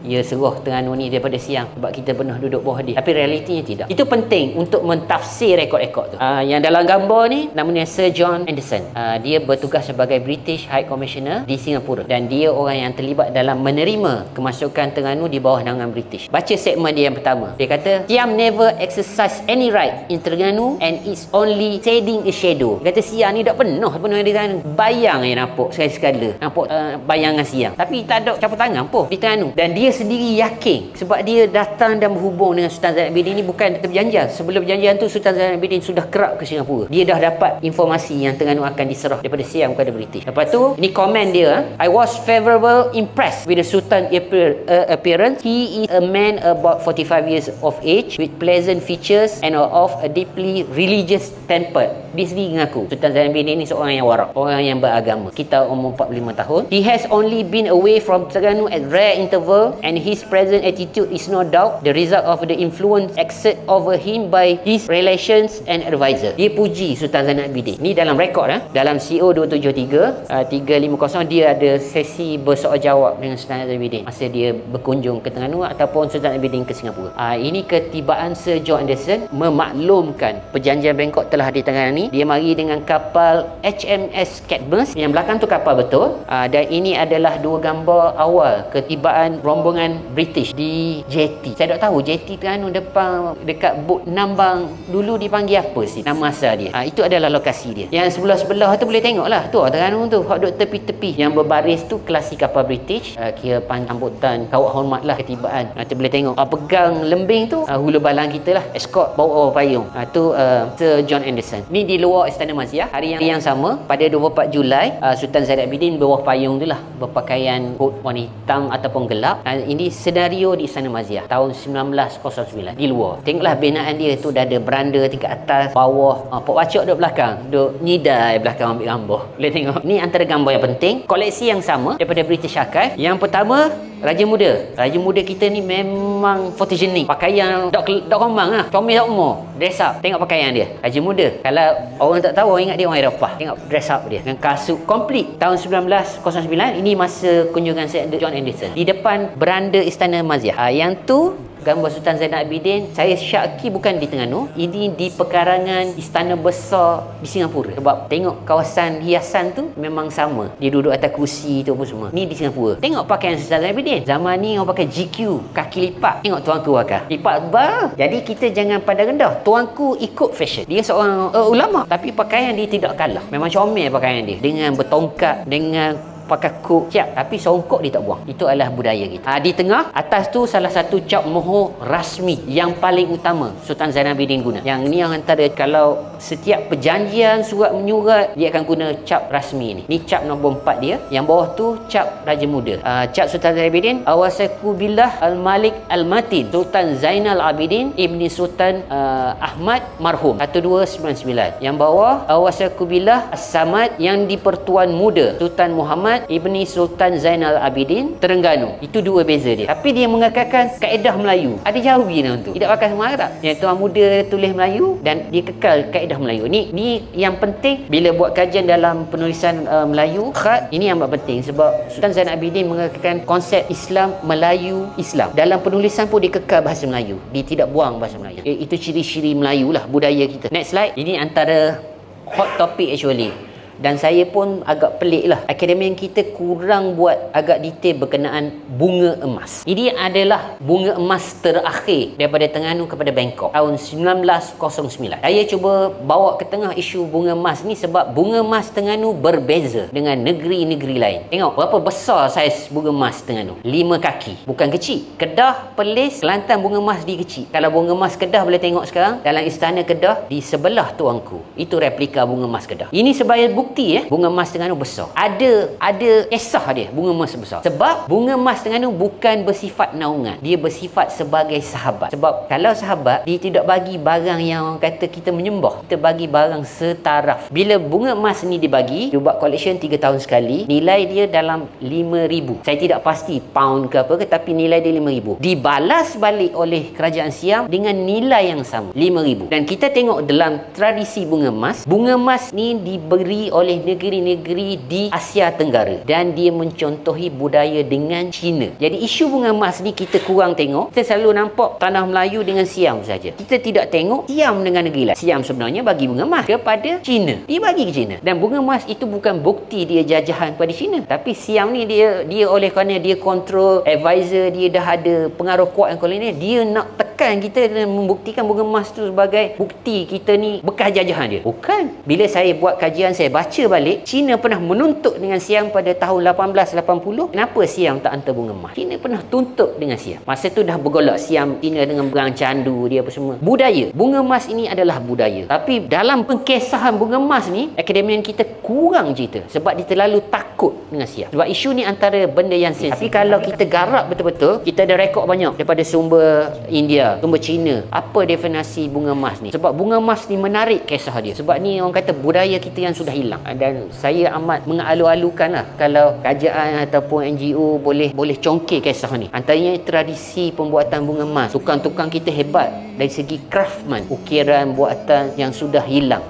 ia serah Terengganu ni daripada Siam sebab kita pernah duduk bawah dia. Tapi realitinya tidak. Itu penting untuk mentafsir rekod-rekod tu. Yang dalam gambar ni namanya Sir John Anderson. Dia bertugas sebagai British High Commissioner di Singapura dan dia orang yang terlibat dalam menerima kemasukan Terengganu di bawah naungan British. Baca segmen dia yang pertama. Dia kata Siam never exercise any right in Terengganu and is only shading a shadow. Dia kata Siam ni tak pernah di Terengganu. Bayang je nampak sekali-sekala. Nampak bayangan Siam. Tapi tak ada campur tangan pun di Terengganu. Dan dia sendiri yakin sebab dia datang dan berhubung dengan Sultan Zainal Abidin ni bukan perjanjian. Sebelum perjanjian tu Sultan Zainal Abidin sudah kerap ke Singapura. Dia dah dapat informasi yang Terengganu akan diserah daripada Siam kepada British. Lepas tu ni komen dia, I was favorable impressed with the Sultan appearance. He is a man about 45 years of age with pleasant features and of a deeply religious temper. Dia sendiri mengaku Sultan Zainal Abidin ni seorang yang warak, orang yang beragama. Kita umur 45 tahun. He has only been away from Terengganu at rare interval and his present attitude is no doubt the result of the influence exerted over him by his relations and advisor. Dia puji Sultan Zainal Abidin. Ni dalam rekod dalam CO 273 350 dia ada sesi bersoal jawab dengan Sultan Zainal Abidin masa dia berkunjung ke Terengganu ataupun Sultan Abidin ke Singapura. Ini ketibaan Sir John Anderson memaklumkan perjanjian Bangkok telah ditangani. Dia mari dengan kapal HMS Cadmus yang belakang tu kapal betul. Dan ini adalah dua gambar awal ketibaan rombongan British di jetty. Saya tak tahu jetty Terengganu depan dekat bot Nambang dulu dipanggil apa sih nama asal dia. Itu adalah lokasi dia. Yang sebelah-sebelah tu boleh tengok lah. Tu Terengganu tu hot duk tepi-tepi. Yang berbaris tu kelasi kapal British. Kira sambutan kawat hormat lah ketibaan. Tu boleh tengok. Pegang lembing tu hulu balang kita lah. Escort bawa payung. Tu Sir John Anderson. Ni di luar Istana Maziah. Hari yang sama pada 24 Julai Sultan Zainal Abidin bawah payung tu lah berpakaian kot warna hitam ataupun gelap gelap. Ini senario di Istana Maziah tahun 1909 di luar. Tengoklah binaan dia tu, dah ada beranda tingkat atas, bawah, Pok Wacok duduk belakang, duduk nyidai belakang ambil gambar. Boleh tengok. Ni antara gambar yang penting. Koleksi yang sama daripada British Archive. Yang pertama, Raja Muda. Raja Muda kita ni memang photogenic. Pakaian dok kembang lah. Comel tak umur. Dress up. Tengok pakaian dia. Raja Muda. Kalau orang tak tahu, orang ingat dia orang Eropah. Tengok dress up dia. Dengan kasut komplit. Tahun 1909. Ini masa kunjungan saya John Anderson. Di depan beranda Istana Maziah. Yang tu gambar Sultan Zainal Abidin. Saya syaki bukan di Terengganu. Ini di pekarangan Istana Besar di Singapura. Sebab tengok kawasan hiasan tu memang sama. Dia duduk atas kursi tu pun semua. Ni di Singapura. Tengok pakaian Sultan Zainal Abidin. Zaman ni orang pakai GQ, kaki lipat. Tengok tuanku pakai. Lipat bar. Jadi kita jangan pandang rendah. Tuanku ikut fashion. Dia seorang ulama. Tapi pakaian dia tidak kalah. Memang comel pakaian dia. Dengan bertongkat, dengan pakai kuk siap, tapi songkok dia tak buang. Itu adalah budaya kita. Di tengah atas tu salah satu cap mohor rasmi yang paling utama Sultan Zainal Abidin guna. Yang ni yang antara, kalau setiap perjanjian, surat menyurat, dia akan guna cap rasmi ni. Ni cap nombor 4 dia. Yang bawah tu cap Raja Muda. Cap Sultan Zainal Abidin, Awasaku Billah Al-Malik Al-Matin Sultan Zainal Abidin Ibni Sultan Ahmad Marhum 1299. Yang bawah Awasaku Billah As-Samad yang di-Pertuan Muda Sultan Muhammad Ibni Sultan Zainal Abidin Terengganu. Itu dua beza dia. Tapi dia mengekalkan kaedah Melayu. Ada jauh gila tu. Tidak pakai semua tak? Yang Tuan Muda tulis Melayu dan dia kekal kaedah Melayu. Ni yang penting bila buat kajian dalam penulisan Melayu khat. Ini yang penting sebab Sultan Zainal Abidin mengekalkan konsep Islam Melayu Islam. Dalam penulisan pun dia kekal bahasa Melayu. Dia tidak buang bahasa Melayu. Itu ciri-ciri Melayu lah, budaya kita. Next slide. Ini antara hot topic actually. Dan saya pun agak pelik lah. Akademian kita kurang buat agak detail berkenaan bunga emas. Ini adalah bunga emas terakhir daripada Terengganu kepada Bangkok tahun 1909. Saya cuba bawa ke tengah isu bunga emas ni sebab bunga emas Terengganu berbeza dengan negeri-negeri lain. Tengok berapa besar saiz bunga emas Terengganu. 5 kaki. Bukan kecil. Kedah, Perlis, Kelantan bunga emas di kecil. Kalau bunga emas Kedah boleh tengok sekarang dalam Istana Kedah di sebelah tuanku. Itu replika bunga emas Kedah. Ini sebagai bukti bunga emas Terengganu besar. Ada kisah dia bunga emas besar. Sebab bunga emas Terengganu bukan bersifat naungan. Dia bersifat sebagai sahabat. Sebab kalau sahabat, dia tidak bagi barang yang orang kata kita menyembah. Kita bagi barang setaraf. Bila bunga emas ni dibagi, dia buat collection 3 tahun sekali, nilai dia dalam 5,000. Saya tidak pasti pound ke apa ke, tapi nilai dia 5,000. Dibalas balik oleh kerajaan Siam dengan nilai yang sama, 5,000. Dan kita tengok dalam tradisi bunga emas ni diberi oleh negeri-negeri di Asia Tenggara dan dia mencontohi budaya dengan China. Jadi isu bunga emas ni kita kurang tengok. Kita selalu nampak tanah Melayu dengan Siam saja. Kita tidak tengok Siam dengan negeri lain. Siam sebenarnya bagi bunga emas kepada China. Dia bagi ke China. Dan bunga emas itu bukan bukti dia jajahan kepada China. Tapi Siam ni dia oleh kerana dia kontrol advisor, dia dah ada pengaruh kuat yang kolonial, dia nak tekan kita dan membuktikan bunga emas tu sebagai bukti kita ni bekas jajahan dia. Bukan. Bila saya buat kajian, saya baca balik, China pernah menuntut dengan Siam pada tahun 1880. Kenapa Siam tak hantar bunga emas? China pernah tuntut dengan Siam. Masa tu dah bergolak Siam, China dengan perang candu dia apa semua. Budaya. Bunga emas ini adalah budaya. Tapi dalam pengkesahan bunga emas ni, akademian kita kurang cerita sebab dia terlalu takut dengan Siam. Sebab isu ni antara benda yang sensitif. Tapi kalau kita garap betul-betul, kita ada rekod banyak daripada sumber India, sumber China. Apa definisi bunga emas ni? Sebab bunga emas ni menarik kisah dia. Sebab ni orang kata budaya kita yang sudah hilang. Dan saya amat mengalu-alukan lah kalau kerajaan ataupun NGO boleh congkir kisah ni. Antaranya tradisi pembuatan bunga emas. Tukang-tukang kita hebat dari segi craftsman, ukiran buatan yang sudah hilang.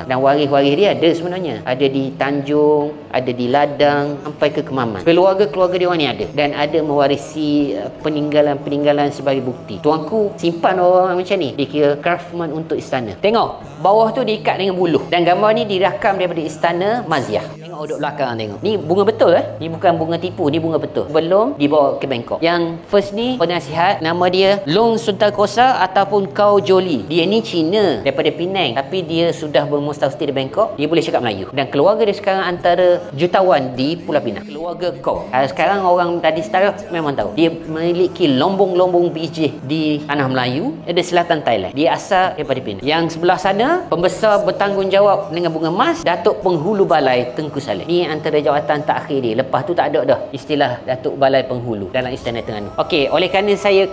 Dan waris-waris dia ada sebenarnya. Ada di Tanjung, ada di Ladang, sampai ke Kemaman. Keluarga-keluarga dia orang ni ada dan ada mewarisi peninggalan-peninggalan sebagai bukti. Tuanku simpan orang macam ni. Dia kira craftsman untuk istana. Tengok bawah tu diikat dengan buluh dan gambar ni dirakam daripada Istana Maziah. Tengok duduk belakang, tengok. Ni bunga betul Ni bukan bunga tipu, ni bunga betul. Belum dibawa ke Bangkok. Yang first ni penasihat, nama dia Long Sultan Kosa ataupun Kau Joli. Dia ni Cina daripada Penang, tapi dia sudah bermustafti di Bangkok. Dia boleh cakap Melayu. Dan keluarga dia sekarang antara jutawan di Pulau Pinang. Keluarga Kau. Sekarang orang tadi setara memang tahu. Dia memiliki lombong-lombong biji di tanah Melayu, ada selatan Thailand. Dia asal daripada Penang. Yang sebelah sana, pembesar bertanggungjawab dengan bunga emas, Datuk Datuk Penghulu Balai Tengku Saleh. Ni antara jawatan terakhir dia. Lepas tu tak ada dah istilah Datuk Balai Penghulu dalam Istana Terengganu. Okey, oleh kerana saya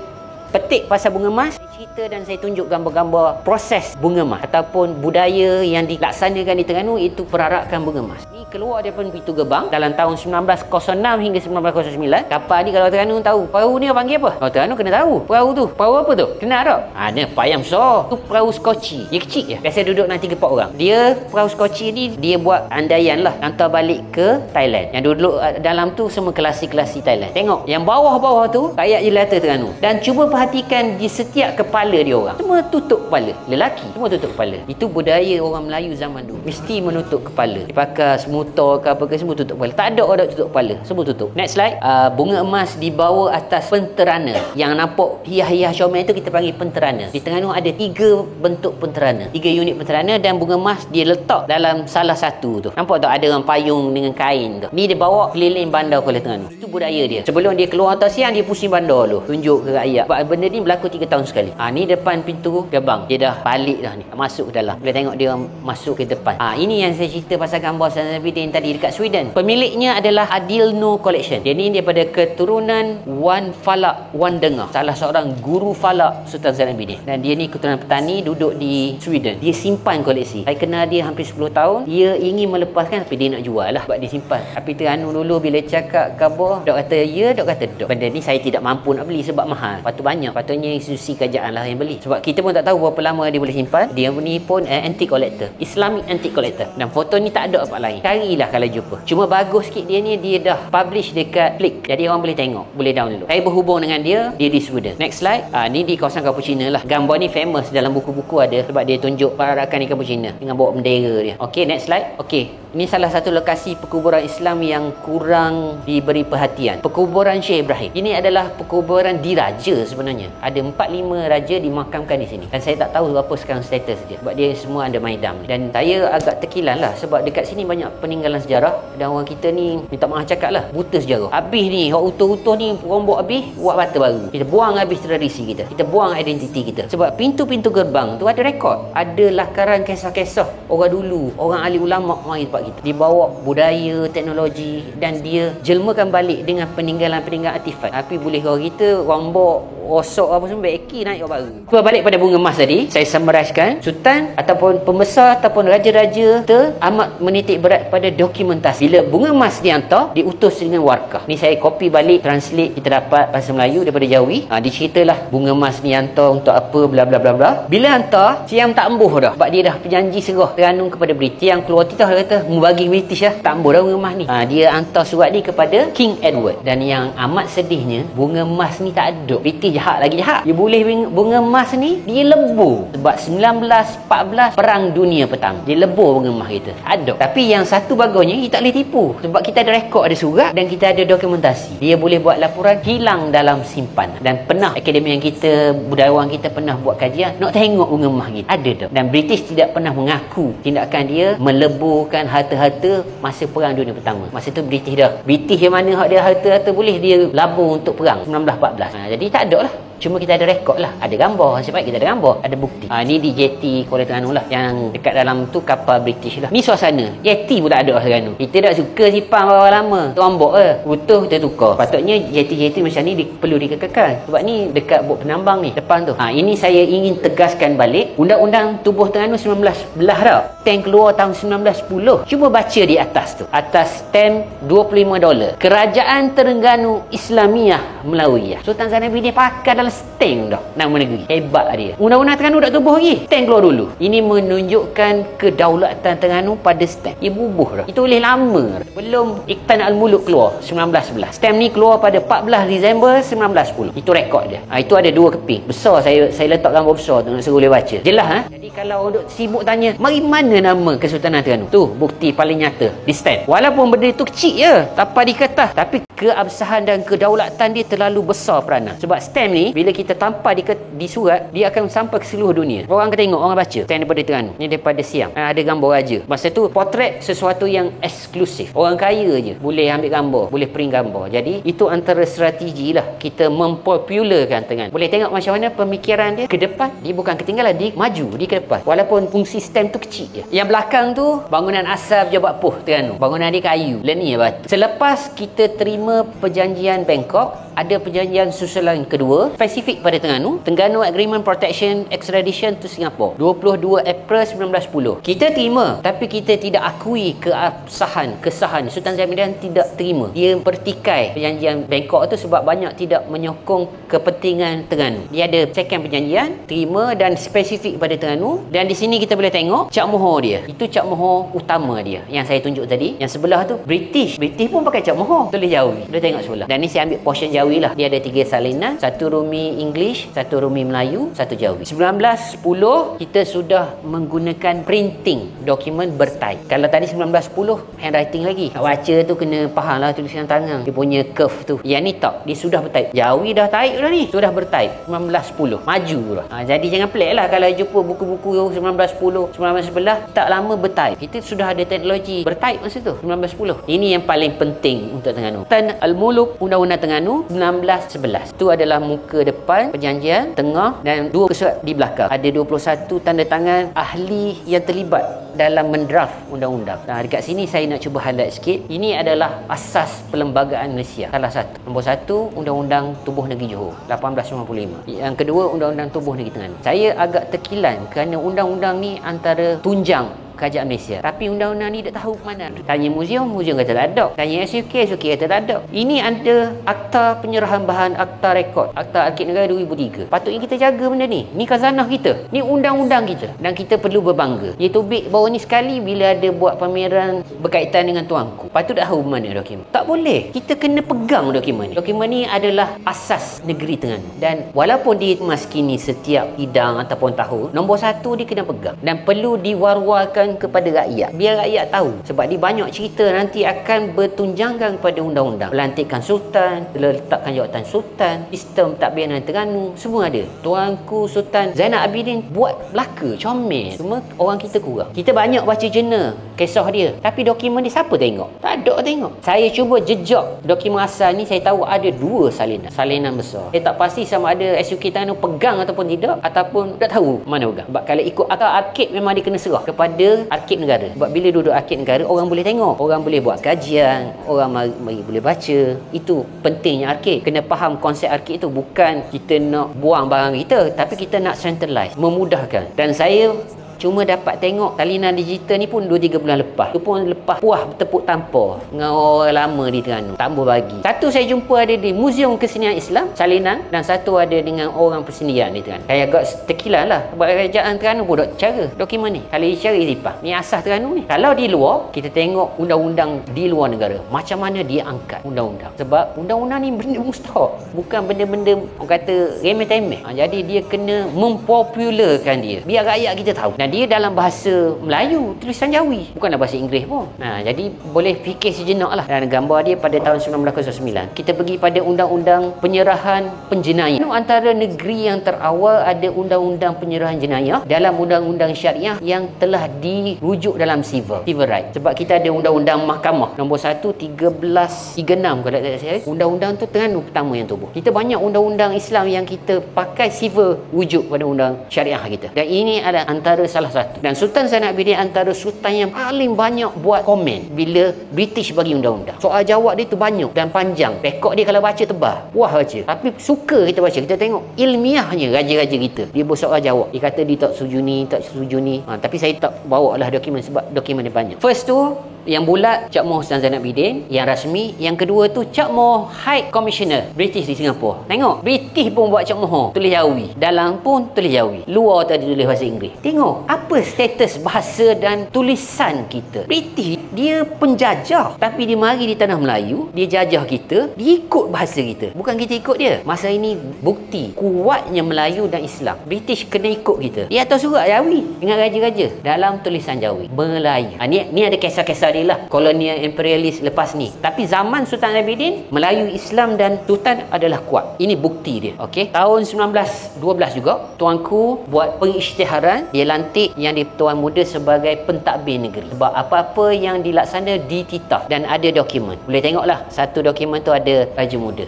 petik pasal bunga emas, cerita dan saya tunjuk gambar-gambar proses bunga emas ataupun budaya yang dilaksanakan di Terengganu, itu perarakan bunga emas. Ni keluar daripada pintu gerbang dalam tahun 1906 hingga 1909. Kapal ni kalau Terengganu tahu, perahu ni panggil apa? Kalau Terengganu kena tahu. Perahu tu, perahu apa tu? Kenal tak? Ni payam besar. Tu perahu skoci. Dia kecil je. Biasa duduk nanti 3-4 orang. Dia perahu skoci ni dia buat andaian lah hantar balik ke Thailand. Yang duduk dalam tu semua kelasi-kelasi Thailand. Tengok yang bawah-bawah tu rakyat jelata Terengganu. Dan cuba perhatikan di setiap kepala dia orang, semua tutup kepala. Lelaki semua tutup kepala. Itu budaya orang Melayu zaman dulu. Mesti menutup kepala. Dipakai semutor ke apa ke, semua tutup kepala. Tak ada orang tutup kepala, semua tutup. Next slide. Bunga emas dibawa atas penterana. Yang nampak hias-hias comel itu kita panggil penterana. Di Terengganu ada 3 bentuk penterana, 3 unit penterana, dan bunga emas dia letak dalam salah satu tu. Nampak tak ada orang payung dengan kain tu. Ni dia bawa keliling bandar Kuala Terengganu. Itu budaya dia. Sebelum dia keluar atas siang, dia pusing bandar dulu, tunjuk ke rakyat. Benda ni berlaku 3 tahun sekali. Ni depan pintu gerbang. Dia dah balik dah ni. Masuk ke dalam. Boleh tengok dia masuk ke depan. Ini yang saya cerita pasal gambar Sultan Zainuddin tadi dekat Sweden. Pemiliknya adalah Adilno Collection. Dia ni daripada keturunan Wan Falak Wan Dengar, salah seorang guru falak Sultan Zainuddin. Dan dia ni keturunan petani, duduk di Sweden. Dia simpan koleksi. Saya kenal dia hampir 10 tahun. Dia ingin melepaskan tapi dia nak jual lah sebab dia simpan. Tapi Terengganu dulu bila cakap khabar, dok kata ya, dok kata dok. Benda ni saya tidak mampu nak beli sebab mahal. Lepas tu banyak. Patutnya institusi kerajaan lah yang beli. Sebab kita pun tak tahu berapa lama dia boleh simpan. Dia ni pun antique collector, Islamic antique collector. Dan foto ni tak ada apa lain. Carilah kalau jumpa. Cuma bagus sikit dia ni, dia dah publish dekat Flick. Jadi orang boleh tengok, boleh download. Saya berhubung dengan dia di Sweden. Next slide. Ni di kawasan Kapucina lah. Gambar ni famous dalam buku-buku ada sebab dia tunjuk perarakan di Kapucina dengan bawa bendera dia. Okey, next slide. Okey. Ini salah satu lokasi perkuburan Islam yang kurang diberi perhatian. Perkuburan Syekh Ibrahim. Ini adalah perkuburan diraja sebenarnya. Ada 4-5 raja dimakamkan di sini. Dan saya tak tahu apa sekarang status dia. Sebab dia semua ada maidam. Dan saya agak terkilan lah sebab dekat sini banyak peninggalan sejarah. Dan orang kita ni, minta maaf cakap lah, buta sejarah. Habis ni, orang utuh-utuh ni rombok habis, buat bata baru. Kita buang habis tradisi kita. Kita buang identiti kita. Sebab pintu-pintu gerbang tu ada rekod. Ada lakaran kisah-kisah orang dulu, orang ahli ulama' mari tempat kita. Dibawa budaya, teknologi, dan dia jelmakan balik dengan peninggalan-peninggalan artifak. Tapi boleh orang kita rombok, rosok apa semua, eki naik orang baru. Cuba balik pada bunga emas tadi, saya summarizkan. Sultan ataupun pembesar ataupun raja-raja amat menitik berat pada dokumentasi. Bila bunga emas dihantar, diutus dengan warkah. Ni saya copy balik, translate, kita dapat bahasa Melayu daripada Jawi. Diceritalah bunga emas ni hantar untuk apa, bla bla bla bla. Bila hantar, siang tak embuh dah. Sebab dia dah berjanji serah Terengganu kepada British. Yang keluar titah dia kata bagi British lah, tak embuh dah bunga emas ni. Dia hantar surat ni kepada King Edward. Dan yang amat sedihnya, bunga emas ni tak ada. British jahat lagi jahat. Dia boleh bunga emas ni, dia lebur. Sebab 1914 Perang Dunia Pertama, dia lebur bunga emas kita. Ada. Tapi yang satu bagusnya, kita tak boleh tipu. Sebab kita ada rekod, ada surat, dan kita ada dokumentasi. Dia boleh buat laporan hilang dalam simpanan. Dan pernah akademi yang kita, budayawan kita pernah buat kajian, nak tengok bunga emas kita. Ada tak? Dan British tidak pernah mengaku tindakan dia meleburkan harta-harta masa Perang Dunia Pertama. Masa tu British dah. British yang mana hak dia harta-harta boleh dia labur untuk perang 1914. Jadi tak ada lah. Cuma kita ada rekod lah. Ada gambar. Sebab kita ada gambar. Ada bukti. Ni di JT Kuala Terengganu lah. Yang dekat dalam tu kapal British lah. Ni suasana. JT pun tak ada Terengganu. Kita tak suka simpan berapa lama. Tombok utuh kita tukar. Patutnya JT macam ni perlu dikekalkan. Sebab ni dekat bot penambang ni. Depan tu. Ini saya ingin tegaskan balik. Undang-Undang Tubuh Terengganu 1911 dah. Stamp keluar tahun 1910. Cuba baca di atas tu. Atas stamp $25. Kerajaan Terengganu Islamiah Melawiyah. Sultan Zainuddin pakai dalam stamp dah nama negeri. Hebat dia. Undang-undang Terengganu tak tubuh lagi. Stamp keluar dulu. Ini menunjukkan kedaulatan Terengganu pada stamp. Ia bubuh dah. Itu boleh lama. Belum Iqtan Al-Muluk keluar 1911. Stamp ni keluar pada 14 Disember 1910. Itu rekod dia. Itu ada 2 keping. Besar saya letak gambar besar tu nak suruh boleh baca. Jelas Jadi kalau duk sibuk tanya, mari mana nama Kesultanan Terengganu? Tu bukti paling nyata di stamp. Walaupun benda itu kecil je, tapak di kertas, tapi keabsahan dan kedaulatan dia terlalu besar peranan. Sebab stamp ni bila kita tampal di surat, dia akan sampai ke seluruh dunia. Orang akan tengok, orang baca. Saya daripada Terengganu, ni daripada Siam, ada gambar raja. Masa tu potret sesuatu yang eksklusif. Orang kaya je boleh ambil gambar, boleh print gambar. Jadi itu antara strategi lah kita mempopularkan Terengganu. Boleh tengok macam mana pemikiran dia ke depan. Dia bukan ketinggalan, dia maju, dia ke depan. Walaupun fungsi stem tu kecil je. Yang belakang tu bangunan asal Pejabat Poh Terengganu. Bangunan dia kayu, ni batu. Selepas kita terima perjanjian Bangkok, ada perjanjian susulan kedua spesifik pada Terengganu Agreement Protection Extradition to Singapore 22 April 1910. Kita terima, tapi kita tidak akui kesahan Sultan Zainuddin tidak terima. Dia pertikai perjanjian Bangkok tu sebab banyak tidak menyokong kepentingan Terengganu. Dia ada second perjanjian, terima dan spesifik pada Terengganu. Dan di sini kita boleh tengok cap mohor dia. Itu cap mohor utama dia yang saya tunjuk tadi. Yang sebelah tu British pun pakai cap mohor, tulis Jawi. Boleh tengok sebelah. Dan ni saya ambil portion Jawi lah. Dia ada 3 salinan, 1 rumi English, 1 rumi Melayu, 1 Jawi. 1910 kita sudah menggunakan printing dokumen bertaip. Kalau tadi 1910 handwriting lagi. Nak baca tu kena faham lah tulisan tangan. Dia punya curve tu. Yang ni tak, dia sudah bertaip. Jawi dah taip dah ni. Sudah bertaip 1910. Maju lah. Jadi jangan pelik lah kalau jumpa buku-buku 1910, 1911 tak lama bertaip. Kita sudah ada teknologi bertaip masa tu 1910. Ini yang paling penting untuk Terengganu. Tan Al-Muluk Undang-Undang Terengganu 1911. Itu adalah muka depan perjanjian, tengah dan 2 kesurat di belakang. Ada 21 tanda tangan ahli yang terlibat dalam mendraft undang-undang. Dekat sini saya nak cuba highlight sikit. Ini adalah asas perlembagaan Malaysia. Salah satu. Nombor 1, Undang-Undang Tubuh Negeri Johor 1895. Yang kedua, Undang-Undang Tubuh Negeri Terengganu. Saya agak terkilan kerana undang-undang ni antara tunjang Kerajaan Malaysia. Tapi undang-undang ni tak tahu ke mana. Tanya muzium kata tak ada. Tanya SUK kata tak ada. Ini ada Akta Penyerahan Bahan Akta Rekod, Akta Arkib Negara 2003. Patutnya kita jaga benda ni. Ni khazanah kita. Ni undang-undang kita. Dan kita perlu berbangga. Dia tubik baru ni sekali bila ada buat pameran berkaitan dengan tuanku. Patut tak tahu mana dokumen. Tak boleh. Kita kena pegang dokumen ni. Dokumen ni adalah asas negeri Terengganu. Dan walaupun dia maskini setiap hidang ataupun tahun, nombor 1 dia kena pegang. Dan perlu diwar-warkan kepada rakyat, biar rakyat tahu. Sebab dia banyak cerita nanti akan bertunjangan kepada undang-undang. Pelantikan sultan, letakkan jawatan sultan, sistem tadbiran Terengganu, semua ada. Tuanku Sultan Zainal Abidin buat belaka, comel. Cuma orang kita kurang. Kita banyak baca jurnal kisah dia, tapi dokumen dia siapa tengok? Tak ada tengok. Saya cuba jejak dokumen asal ni, saya tahu ada 2 salinan besar. Saya tak pasti sama ada SUK Terengganu pegang ataupun tidak, ataupun tak tahu mana pegang. Sebab kalau ikut akal arkib memang dia kena serah kepada arkib negara. Sebab bila duduk arkib negara, orang boleh tengok, orang boleh buat kajian, orang mari boleh baca. Itu pentingnya arkib. Kena faham konsep arkib itu. Bukan kita nak buang barang kita, tapi kita nak centralize, memudahkan. Dan saya cuma dapat tengok salinan digital ni pun 2-3 bulan lepas. Itu pun lepas puas tepuk tampar dengan orang lama di Terengganu. Tak boleh bagi. Satu saya jumpa ada di Muzium Kesenian Islam salinan, dan satu ada dengan orang persendirian di Terengganu. Saya agak terkilan lah. Sebab kerajaan Terengganu pun dok cara dokumen ni. Kalau dicari zipah, ni asas Terengganu ni. Kalau di luar, kita tengok undang-undang di luar negara, macam mana dia angkat undang-undang. Sebab undang-undang ni benda mustahak, bukan benda-benda orang kata remeh-temeh. Jadi dia kena mempopularkan dia, biar rakyat kita tahu. Dan dia dalam bahasa Melayu, tulisan Jawi, bukanlah bahasa Inggeris pun. Jadi boleh fikir sejenak lah. Dan gambar dia pada tahun 1909. Kita pergi pada Undang-Undang Penyerahan Penjenayah. Antara negeri yang terawal ada Undang-Undang Penyerahan Jenayah dalam Undang-Undang Syariah yang telah dirujuk dalam civil right. Sebab kita ada Undang-Undang Mahkamah nombor 1 1336 kalau tak saya. Undang-undang tu Terengganu pertama yang tubuh. Kita banyak undang-undang Islam yang kita pakai civil rujuk pada undang syariah kita. Dan ini adalah antara salah satu. Dan Sultan Zainal Abidin antara sultan yang paling banyak buat komen bila British bagi undang-undang. Soal jawab dia tu banyak dan panjang. Rekod dia kalau baca tebal. Wah baca. Tapi suka kita baca. Kita tengok ilmiahnya raja-raja kita. Dia bersoal jawab. Dia kata dia tak setuju ni, tak setuju ni. Tapi saya tak bawa lah dokumen sebab dokumen dia banyak. First tu yang bulat Cap Mohor Sultan Zainal Abidin yang rasmi. Yang kedua tu Cap Mohor High Commissioner British di Singapura. Tengok British pun buat Cap Mohor tulis Jawi, dalam pun tulis Jawi, luar tadi tulis bahasa Inggeris. Tengok apa status bahasa dan tulisan kita. British dia penjajah, tapi dia mari di tanah Melayu, dia jajah kita, dia ikut bahasa kita, bukan kita ikut dia. Masa ini bukti kuatnya Melayu dan Islam. British kena ikut kita. Dia atas surat Jawi dengan raja-raja dalam tulisan Jawi Melayu. Ni ada kisah-kisah carilah kolonial imperialis lepas ni. Tapi zaman Sultan Abidin, Melayu, Islam dan Sultan adalah kuat. Ini bukti dia. Okey. Tahun 1912 juga, tuanku buat pengisytiharan, dia lantik yang di Tuan Muda sebagai pentadbir negeri. Sebab apa-apa yang dilaksana dititah dan ada dokumen. Boleh tengoklah, satu dokumen tu ada Raja Muda.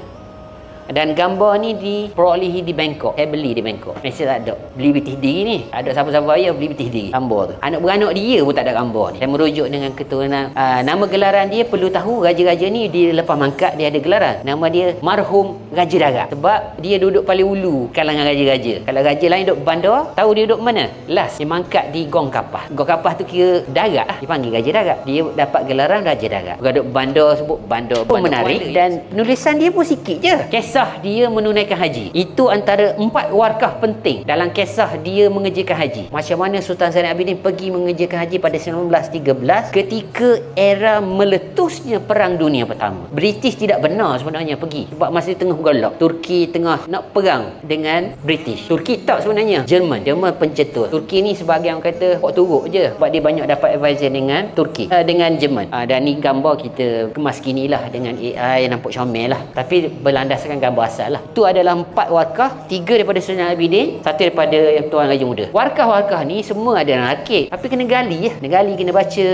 Dan gambar ni diperolehi di Bangkok. Saya beli di Bangkok. Malaysia tak ada. Beli betih diri ni. Tak ada siapa-siapa bayar, beli betih diri. Gambar tu. Anak beranak dia pun tak ada gambar ni. Saya merujuk dengan keturunan. Nama gelaran dia, perlu tahu, raja-raja ni dia lepas mangkat dia ada gelaran. Nama dia Marhum Raja Darat. Sebab dia duduk paling ulu kalangan raja-raja. Kalau raja lain duduk bandar, tahu dia duduk mana? Last. Dia mangkat di Gong Kapah. Gong Kapah tu kira darat lah. Dia panggil Raja Darat. Dia dapat gelaran Raja Darat. Bukan duduk bandar sebut bandar. Pun menarik. Dan penulisan dia pun sikit je. Kisah dia menunaikan haji. Itu antara 4 warkah penting dalam kisah dia mengerjakan haji. Macam mana Sultan Zainal Abidin pergi mengerjakan haji pada 1913 ketika era meletusnya Perang Dunia Pertama. British tidak benar sebenarnya pergi. Sebab masih tengah golak. Turki tengah nak perang dengan British. Turki tak sebenarnya. Jerman pencetus. Turki ni sebagai orang kata hok turuk je. Sebab dia banyak dapat advisor dengan Turki. Dengan Jerman. Dan ni gambar kita kemas kini lah dengan AI nampak comel lah. Tapi berlandaskan gambar asal lah. Itu adalah 4 warkah, 3 daripada Sultan Abidin, 1 daripada Tuan Raja Muda. Warkah-warkah ni semua ada dalam arkib. Tapi kena gali ya. Kena baca.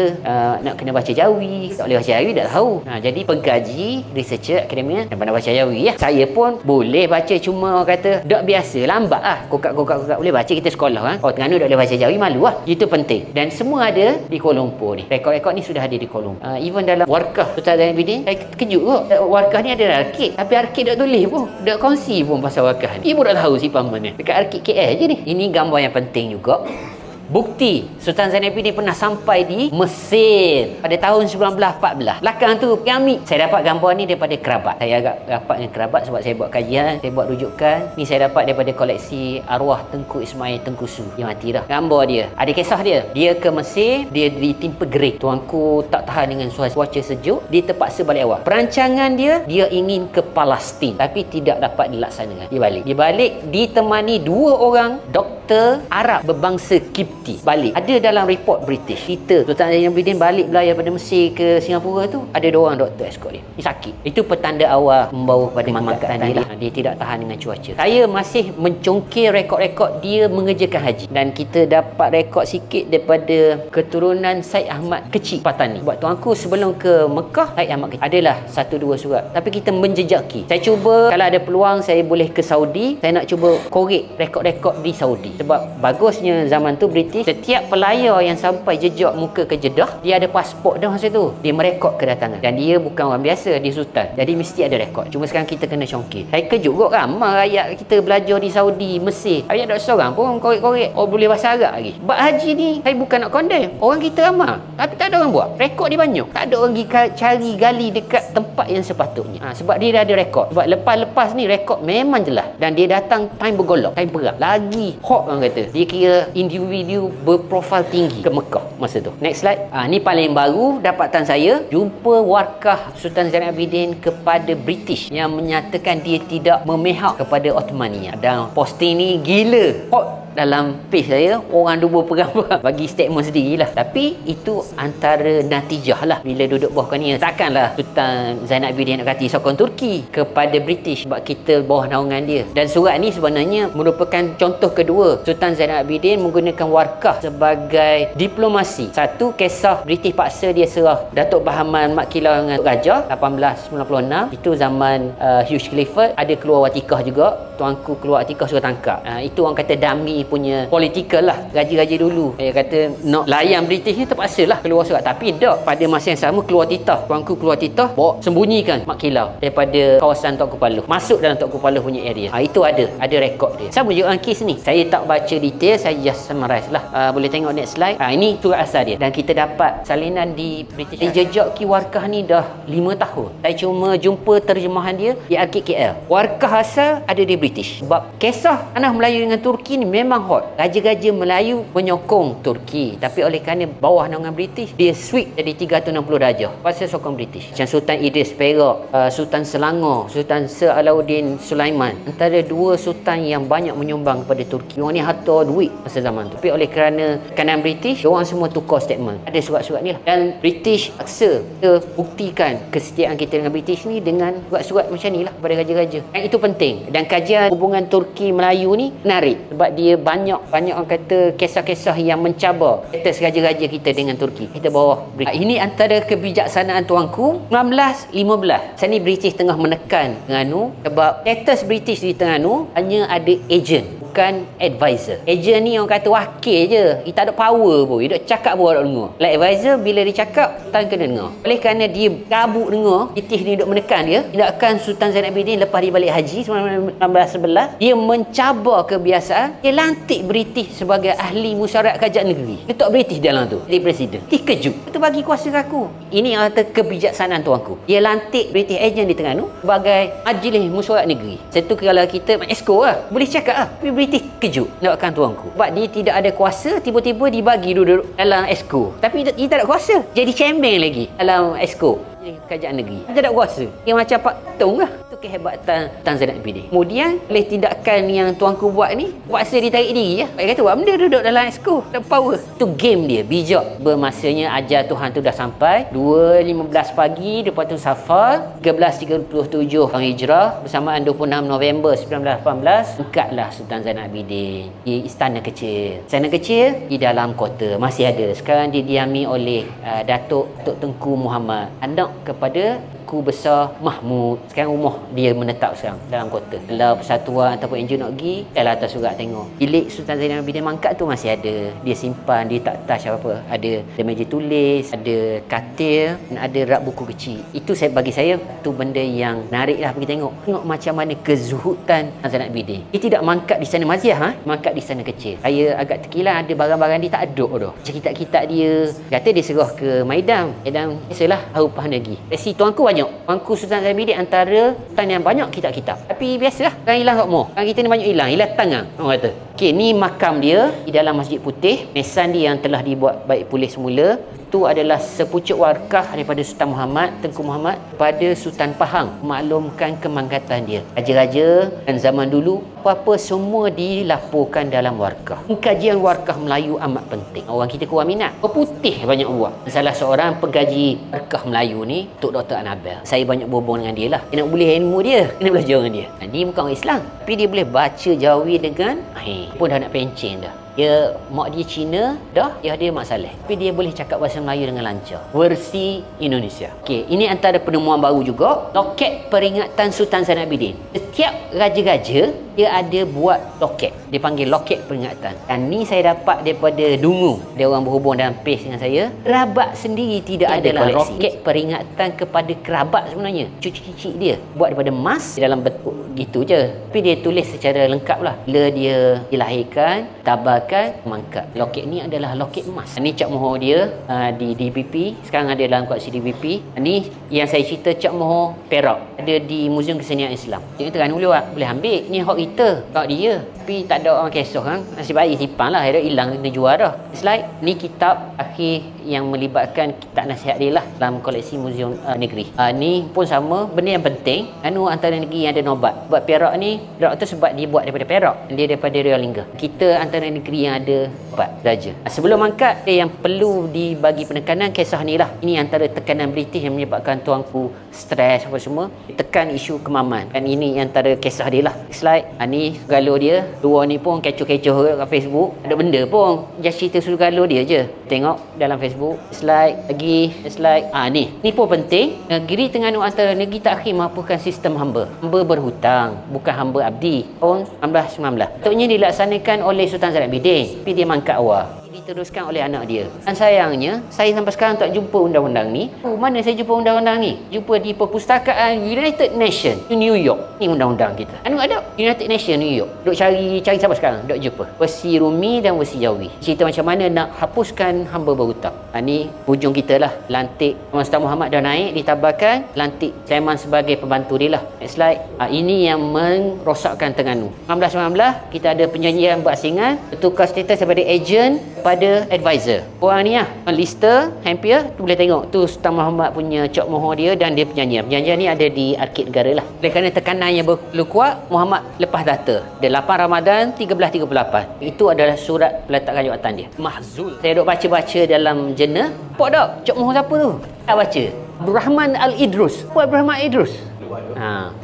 Nak kena baca Jawi. Tak boleh baca Jawi tak tahu. Jadi pengkaji, researcher akademia dan pandai baca Jawi ya. Saya pun boleh baca, cuma orang kata dak biasa, lambat lah. Kokak boleh baca, kita sekolah kan. Orang Terengganu tak boleh baca Jawi, malu lah. Itu penting. Dan semua ada di Kuala Lumpur ni. Rekod-rekod ni sudah ada di Kuala Lumpur. Even dalam warkah Sultan Zainal Abidin, saya terkejut kot. Warkah ni ada dalam arkib. Tapi arkib tak tulis pun. Tak kongsi pun pasal wakah ni. Ibu tak tahu simpan mana. Dekat arkib KL je ni. Ini gambar yang penting juga. Bukti Sultan Zainal Abidin pernah sampai di Mesir pada tahun 1914. Belakang tu piramid. Saya dapat gambar ni daripada kerabat. Saya agak rapat dengan kerabat sebab saya buat kajian, saya buat rujukan. Ni saya dapat daripada koleksi arwah Tengku Ismail Tengku Su. Dia mati dah. Gambar dia. Ada kisah dia. Dia ke Mesir, dia ditimpa gerik. Tuanku tak tahan dengan cuaca sejuk, dia terpaksa balik awal. Perancangan dia ingin ke Palestin tapi tidak dapat dilaksanakan. Dia balik ditemani 2 orang doktor Arab berbangsa Kipti. Balik. Ada dalam report British. Kita Sultan Zainal Abidin balik belayar pada Mesir ke Singapura tu, ada 2 orang doktor escort dia. Dia sakit. Itu petanda awal membawa pada mangkatan dia. Dia tidak tahan dengan cuaca. Saya masih mencongkir rekod-rekod dia mengerjakan haji. Dan kita dapat rekod sikit daripada keturunan Syed Ahmad Kecil Patani. Sebab tuanku sebelum ke Mekah, Syed Ahmad Kecil adalah 1-2 surat. Tapi kita menjejaki. Saya cuba, kalau ada peluang saya boleh ke Saudi. Saya nak cuba korek rekod-rekod di Saudi. Sebab bagusnya zaman tu British, setiap pelayar yang sampai jejak muka ke Jeddah, dia ada pasport dah masa tu. Dia merekod kedatangan. Dan dia bukan orang biasa, dia sultan. Jadi mesti ada rekod. Cuma sekarang kita kena congkir. Saya kejut kot ramai rakyat kita belajar di Saudi, Mesir. Rakyat tak seorang pun korek-korek. Boleh bahasa Arab lagi. Bab haji ni, saya bukan nak condemn. Orang kita ramai. Tapi tak ada orang buat. Rekod dia banyak. Tak ada orang pergi cari gali dekat tempat yang sepatutnya. Sebab dia dah ada rekod. Sebab lepas-lepas ni rekod memang jelas. Dan dia datang time bergolak, time perang. Lagi hot orang kata. Dia kira individu berprofil tinggi ke Mekah masa tu. Next slide. Ni paling baru dapatan saya. Jumpa warkah Sultan Zainal Abidin kepada British yang menyatakan dia tidak memihak kepada Ottomania. Dan posting ni gila hot dalam page saya. Orang dua perang bagi statement sendirilah. Tapi itu antara natijah lah bila duduk bawah ni. Takkanlah Sultan Zainal Abidin nak kata sokong Turki kepada British sebab kita bawah naungan dia. Dan surat ni sebenarnya merupakan contoh kedua Sultan Zainal Abidin menggunakan warkah sebagai diplomasi. Satu, kisah British paksa dia serah Datuk Bahaman Mat Kilau dengan Raja 1896. Itu zaman Hugh Clifford. Ada keluar watikah juga. Tuanku keluar watikah suruh tangkap. Itu orang kata dummy punya political lah. Raja-raja dulu dia kata nak layan British ni terpaksa lah keluar surat. Tapi tak, pada masa yang sama keluar titah. Tuanku keluar titah, bawa sembunyikan Mat Kilau daripada kawasan Tok Kupaloh, masuk dalam Tok Kupaloh punya area. Itu ada rekod dia. Sama juga dengan kes ni. Saya tak baca detail, saya just summarize lah. Boleh tengok next slide. Ini surat asal dia. Dan kita dapat salinan di British. Saya jejak warkah ni dah 5 tahun. Saya cuma jumpa terjemahan dia di Arkib KL. Warkah asal ada di British. Sebab kisah tanah Melayu dengan Turki ni memang memang hot. Raja-raja Melayu menyokong Turki, tapi oleh kerana bawah naungan British, dia swing jadi 360 darjah pasal sokong British. Macam Sultan Idris Perak, Sultan Selangor, Sultan Sir Alauddin Sulaiman, antara dua sultan yang banyak menyumbang kepada Turki. Diorang ni harta duit masa zaman tu, tapi oleh kerana kanan British, diorang semua tukar statement. Ada surat-surat ni lah, dan British paksa kita buktikan kesetiaan kita dengan British ni dengan surat-surat macam ni lah kepada raja-raja. Dan itu penting, dan kajian hubungan Turki Melayu ni menarik sebab dia banyak orang kata kisah-kisah yang mencabar status raja-raja kita dengan Turki. Kita bawah British. Ini antara kebijaksanaan tuanku 1915. Saya ni British tengah menekan Terengganu sebab status British di Terengganu hanya ada agent, bukan advisor. Agent ni orang kata wakil je, dia tak ada power pun, dia tak cakap pun orang dengar. Like advisor, bila dia cakap Sultan kena dengar. Oleh kerana dia kabut dengar, British ni duk menekan dia, tindakan Sultan Zainal Abidin lepas dia balik haji 1911, dia mencabar kebiasaan, dia lantik British sebagai ahli musyawarah kerajaan negeri. Letak British dalam tu jadi presiden. Dia kejut, itu bagi kuasa ke aku. Ini yang kata kebijaksanaan tuanku. Dia lantik British agent di Terengganu sebagai majlis musyawarah negeri. Satu kalau kita exco lah, boleh cakap lah, tapi British kejut nakkan tuanku sebab dia tidak ada kuasa, tiba-tiba dibagi duduk dalam exco, tapi dia tak ada kuasa, jadi champion lagi dalam exco kerajaan negeri. Dia tak ada kuasa, dia macam Pak Tung lah. Itu kehebatan Sultan Zainal Abidin. Kemudian oleh tindakan yang tuanku buat ni, paksa dia tarik diri lah. Dia kata buat benda duduk dalam exco, ada power. Itu game dia, bijak. Bermasanya ajar Tuhan tu dah sampai 2.15 pagi, lepas tu Safar 1337 tahun Hijrah, bersamaan 26 November 1918, angkatlah Sultan Zainal Abidin di istana kecil. Istana kecil di dalam kota masih ada. Sekarang didiami oleh Datuk Tengku Muhammad, anak kepada Tengku Besar Mahmud. Sekarang rumah dia menetap sekarang dalam kota. Kalau persatuan ataupun NGO nak pergi, dah atas surat tengok. Bilik Sultan Zainal Abidin mangkat tu masih ada. Dia simpan, dia tak touch apa-apa. Ada meja tulis, ada katil, dan ada rak buku kecil. Itu bagi saya tu benda yang menarik lah pergi tengok. Tengok macam mana kezuhudan Zainal Abidin. Dia tidak mangkat di sana Maziah, mangkat di sana kecil. Saya agak terkilan ada barang-barang dia tak aduk dah. Macam kitab-kitab dia, kata dia serah ke Maidam. Maidam biasalah harupah negeri. Si tuanku banyak. Tuanku Sultan Zainal Abidin antara sultan yang banyak kitab-kitab. Tapi biasalah, orang hilang kat rumah. Orang kita ni banyak hilang tangan, orang kata. Okey, ni makam dia di dalam Masjid Putih. Mesan dia yang telah dibuat baik pulih semula. Itu adalah sepucuk warkah daripada Sultan Muhammad, Tengku Muhammad kepada Sultan Pahang, maklumkan kemangkatan dia. Raja-raja dan zaman dulu, apa-apa semua dilaporkan dalam warkah. Kajian warkah Melayu amat penting. Orang kita kurang minat. Putih banyak buat. Salah seorang pengkaji warkah Melayu ni, Tok Dr. Anabel. Saya banyak berhubung dengan dia lah. Dia nak boleh ilmu dia, dia nak belajar dengan dia. Dia bukan orang Islam, tapi dia boleh baca Jawi dengan pun dah nak pencen dah. Dia mak dia Cina dah, dia ada Mak Saleh, tapi dia boleh cakap bahasa Melayu dengan lancar, versi Indonesia. Okey, ini antara penemuan baru juga, loket peringatan Sultan Zainal Abidin. Setiap raja-raja dia ada buat loket, dia panggil loket peringatan. Dan ni saya dapat daripada Dungu, dia orang berhubung dalam page dengan saya. Kerabat sendiri tidak ada loket peringatan kepada kerabat sebenarnya. Cucu-cucu dia buat daripada emas dalam bentuk gitu je, tapi dia tulis secara lengkap lah. Bila dia dilahirkan, tabarkan, mangkat. Loket ni adalah loket emas. Ni cap mohor dia di DBP, sekarang ada dalam koleksi DBP. Ni yang saya cerita cap mohor perak, ada di Muzium Kesenian Islam. Dia kata kan boleh ambil, ni hak kita, hak dia, tapi tak ada orang kisah kan. Nasib baik simpan lah, dia hilang kena jual dah. Slide ni kitab akhir yang melibatkan kitab nasihat dia lah dalam koleksi Muzium Negeri. Ni pun sama, benda yang penting. Antara negeri yang ada nobat. Buat perak ni, perak tu sebab dia buat daripada perak, dia daripada Realingga. Kita antara negeri yang ada nobat raja. Sebelum angkat, yang perlu dibagi penekanan kisah ni lah. Ini antara tekanan British yang menyebabkan tuanku stres apa semua, tekan isu kemaman. Dan ini antara kisah dia lah. Slide ni galuh dia. Dua ni pun kecoh-kecoh kat Facebook, ada benda pun, just cerita suruh galuh dia je. Tengok dalam Facebook. Slide lagi, slide. Ni pun penting. Negeri Terengganu antara negeri takhir menghapuskan sistem hamba berhutang, bukan hamba abdi. Tahun 1919 tentunya dilaksanakan oleh Sultan Zainal Abidin, tapi dia mangkat awal. diteruskan oleh anak dia. Dan sayangnya, saya sampai sekarang tak jumpa undang-undang ni. Mana saya jumpa undang-undang ni? Jumpa di perpustakaan United Nations di New York. Ni undang-undang kita. Ada United Nations New York. Duk cari sampai sekarang, duk jumpa. Versi Rumi dan versi Jawi. Cerita macam mana nak hapuskan hamba berhutang. Ni hujung kita lah. Lantik Sultan Muhammad dah naik, ditabarkan. Lantik Sulaiman sebagai pembantu dia lah. Next slide. Ini yang merosakkan Terengganu. 1919 kita ada penjanjian berasingan, bertukar status daripada agent pada advisor. Orang ni lah, Lister, Hampir, tu boleh tengok tu Sultan Muhammad punya cok mohon dia dan dia perjanjian. Perjanjian ni ada di Arkid Negara lah. Oleh kerana tekanan yang berlalu kuat, Muhammad lepas data. Dia 8 Ramadan 1338. Itu adalah surat peletakan jawatan dia. Mahzul. Saya duk baca-baca dalam jurnal. Pok tak? Cok mohon siapa tu? Tak baca. Rahman Al-Idrus. Buat Rahman Al-Idrus.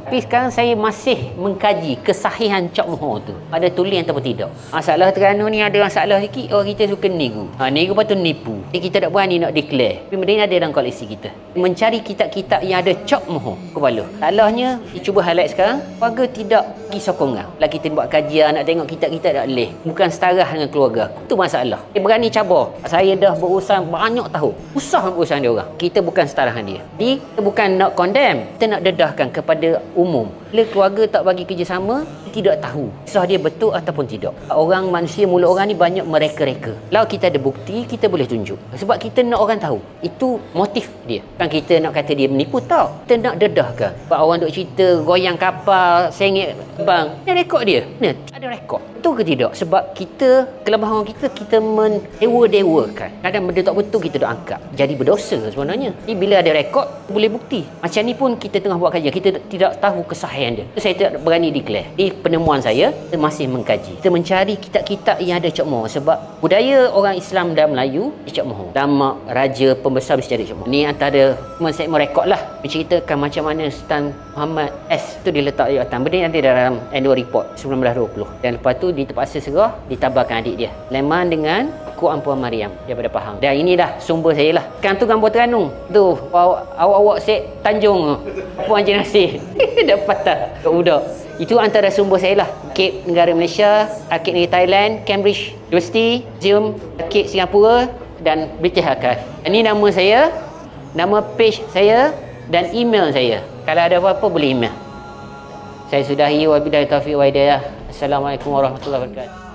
Tapi sekarang saya masih mengkaji kesahihan cok mohon tu, ada tulis ataupun tidak. Masalah Terengganu ni ada masalah sikit, orang kita suka nipu. Nipu lepas tu nipu. Jadi kita tak berani nak declare. Tapi benda ada dalam koleksi kita. Mencari kitab-kitab yang ada cok mohon kepala. Salahnya cuba highlight sekarang, warga tidak pergi sokongan. Lah kita buat kajian nak tengok kitab-kitab tak boleh. Bukan setara dengan keluarga aku. Itu masalah. Dia berani cabar. Saya dah berurusan banyak tahun. Susah berurusan dia orang. Kita bukan setara dengan dia. Jadi kita bukan nak condemn, kita nak dedahkan kepada umum. Bila keluarga tak bagi kerjasama, tidak tahu kisah dia betul ataupun tidak. Orang manusia, mulut orang ni banyak mereka-reka. Kalau kita ada bukti, kita boleh tunjuk. Sebab kita nak orang tahu. Itu motif dia. Kan kita nak kata dia menipu, tak. Kita nak dedahkan. Sebab orang duk cerita goyang kapal, sengit bang. Ini rekod dia. Mana? Ada rekod. Betul ke tidak? Sebab kita, kelemahan kita mendewa-dewakan. Kadang benda tak betul kita duk angkat. Jadi berdosa sebenarnya. Jadi bila ada rekod, boleh bukti. Macam ni pun kita tengah buat kajian. Kita tidak tahu kesahihan dia. Itu saya tidak berani declare. Di penemuan saya, kita masih mengkaji. Kita mencari kitab-kitab yang ada cok mohon. Sebab budaya orang Islam dan Melayu di cok mohon. Damak, raja, pembesar mesti ada cok mohon. Ni antara segmen rekod lah. Menceritakan macam mana Sultan Muhammad S tu diletak di jawatan. Benda yang ada dalam annual report 1920. Dan lepas tu dia terpaksa serah, ditabarkan adik dia. Leman dengan Quran Puan Mariam daripada Pahang. Dan ini dah sumber saya lah. Sekarang tu gambar Terengganu. Tu awak-awak set Tanjung Puan Haji Nasir. Dah patah kat budak. Itu antara sumber saya lah. Arkid Negara Malaysia, Arkid Negara Thailand, Cambridge University, Museum Arkid Singapura dan British Archive. Ini nama saya, nama page saya dan email saya. Kalau ada apa-apa boleh email. Saya sudahi, wabillahi taufiq wa hidayah. Assalamualaikum warahmatullahi wabarakatuh.